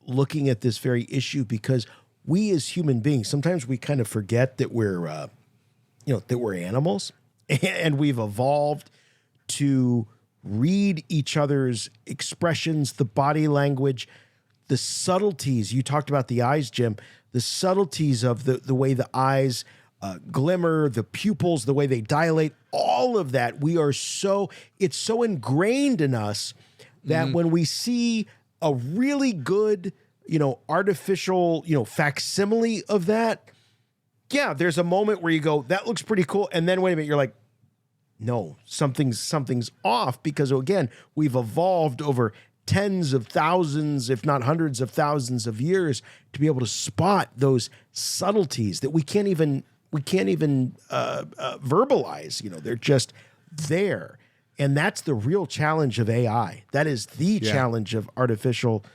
looking at this very issue because we as human beings, sometimes we kind of forget that we're animals and we've evolved to read each other's expressions, the body language, the subtleties. You talked about the eyes, Jim, the subtleties of the way the eyes glimmer, the pupils, the way they dilate, all of that. It's so ingrained in us that when we see a really good, artificial, facsimile of that, there's a moment where you go, that looks pretty cool. And then wait a minute, you're like, no, something's off because, again, we've evolved over tens of thousands, if not hundreds of thousands of years to be able to spot those subtleties that we can't even verbalize. They're just there. And that's the real challenge of AI. That is the challenge of artificial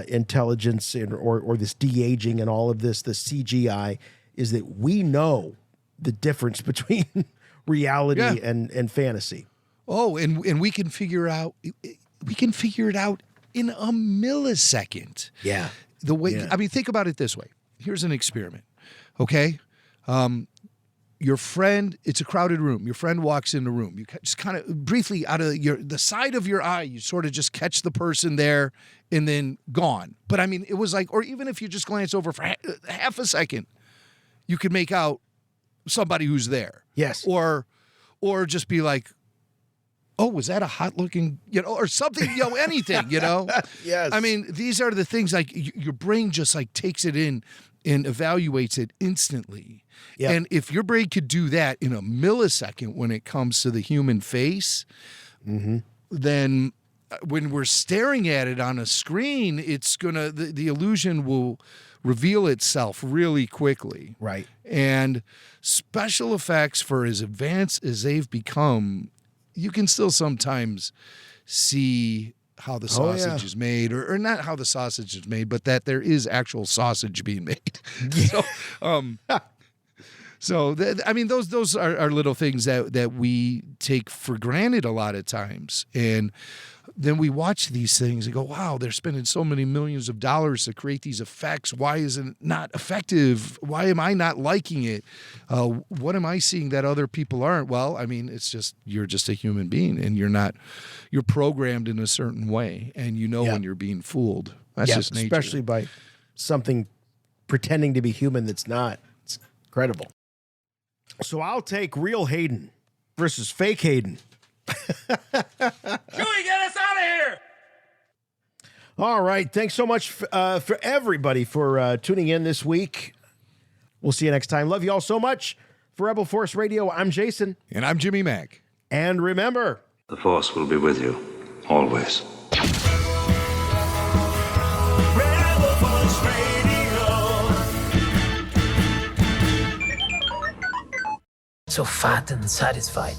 intelligence or this de-aging and all of this, the CGI, is that we know the difference between reality and fantasy. Oh, and we can figure out it out in a millisecond. Yeah. The way I mean, think about it this way. Here's an experiment. Okay? Your friend, it's a crowded room. Your friend walks in the room. You just kind of briefly out of the side of your eye, you sort of just catch the person there and then gone. But I mean, it was like, or even if you just glance over for half a second, you could make out somebody who's there. Yes. Or just be like, oh, was that a hot looking, or something, anything, Yes. I mean, these are the things like your brain just like takes it in and evaluates it instantly. Yep. And if your brain could do that in a millisecond when it comes to the human face, then when we're staring at it on a screen, it's the illusion will reveal itself really quickly. Right. And special effects, for as advanced as they've become, you can still sometimes see how the sausage is made, or not how the sausage is made, but that there is actual sausage being made. I mean, those are little things that we take for granted a lot of times. And then we watch these things and go, wow, they're spending so many millions of dollars to create these effects. Why isn't it not effective? Why am I not liking it? What am I seeing that other people aren't? Well, I mean, it's just, you're just a human being and you're programmed in a certain way, and when you're being fooled. That's just nature. Especially by something pretending to be human that's not. It's incredible. So I'll take real Hayden versus fake Hayden. Chewie, get us out of here! All right. Thanks so much for everybody for tuning in this week. We'll see you next time. Love you all so much. For Rebel Force Radio, I'm Jason. And I'm Jimmy Mack. And remember, The Force will be with you, always. Rebel Force Radio. So fat and satisfied.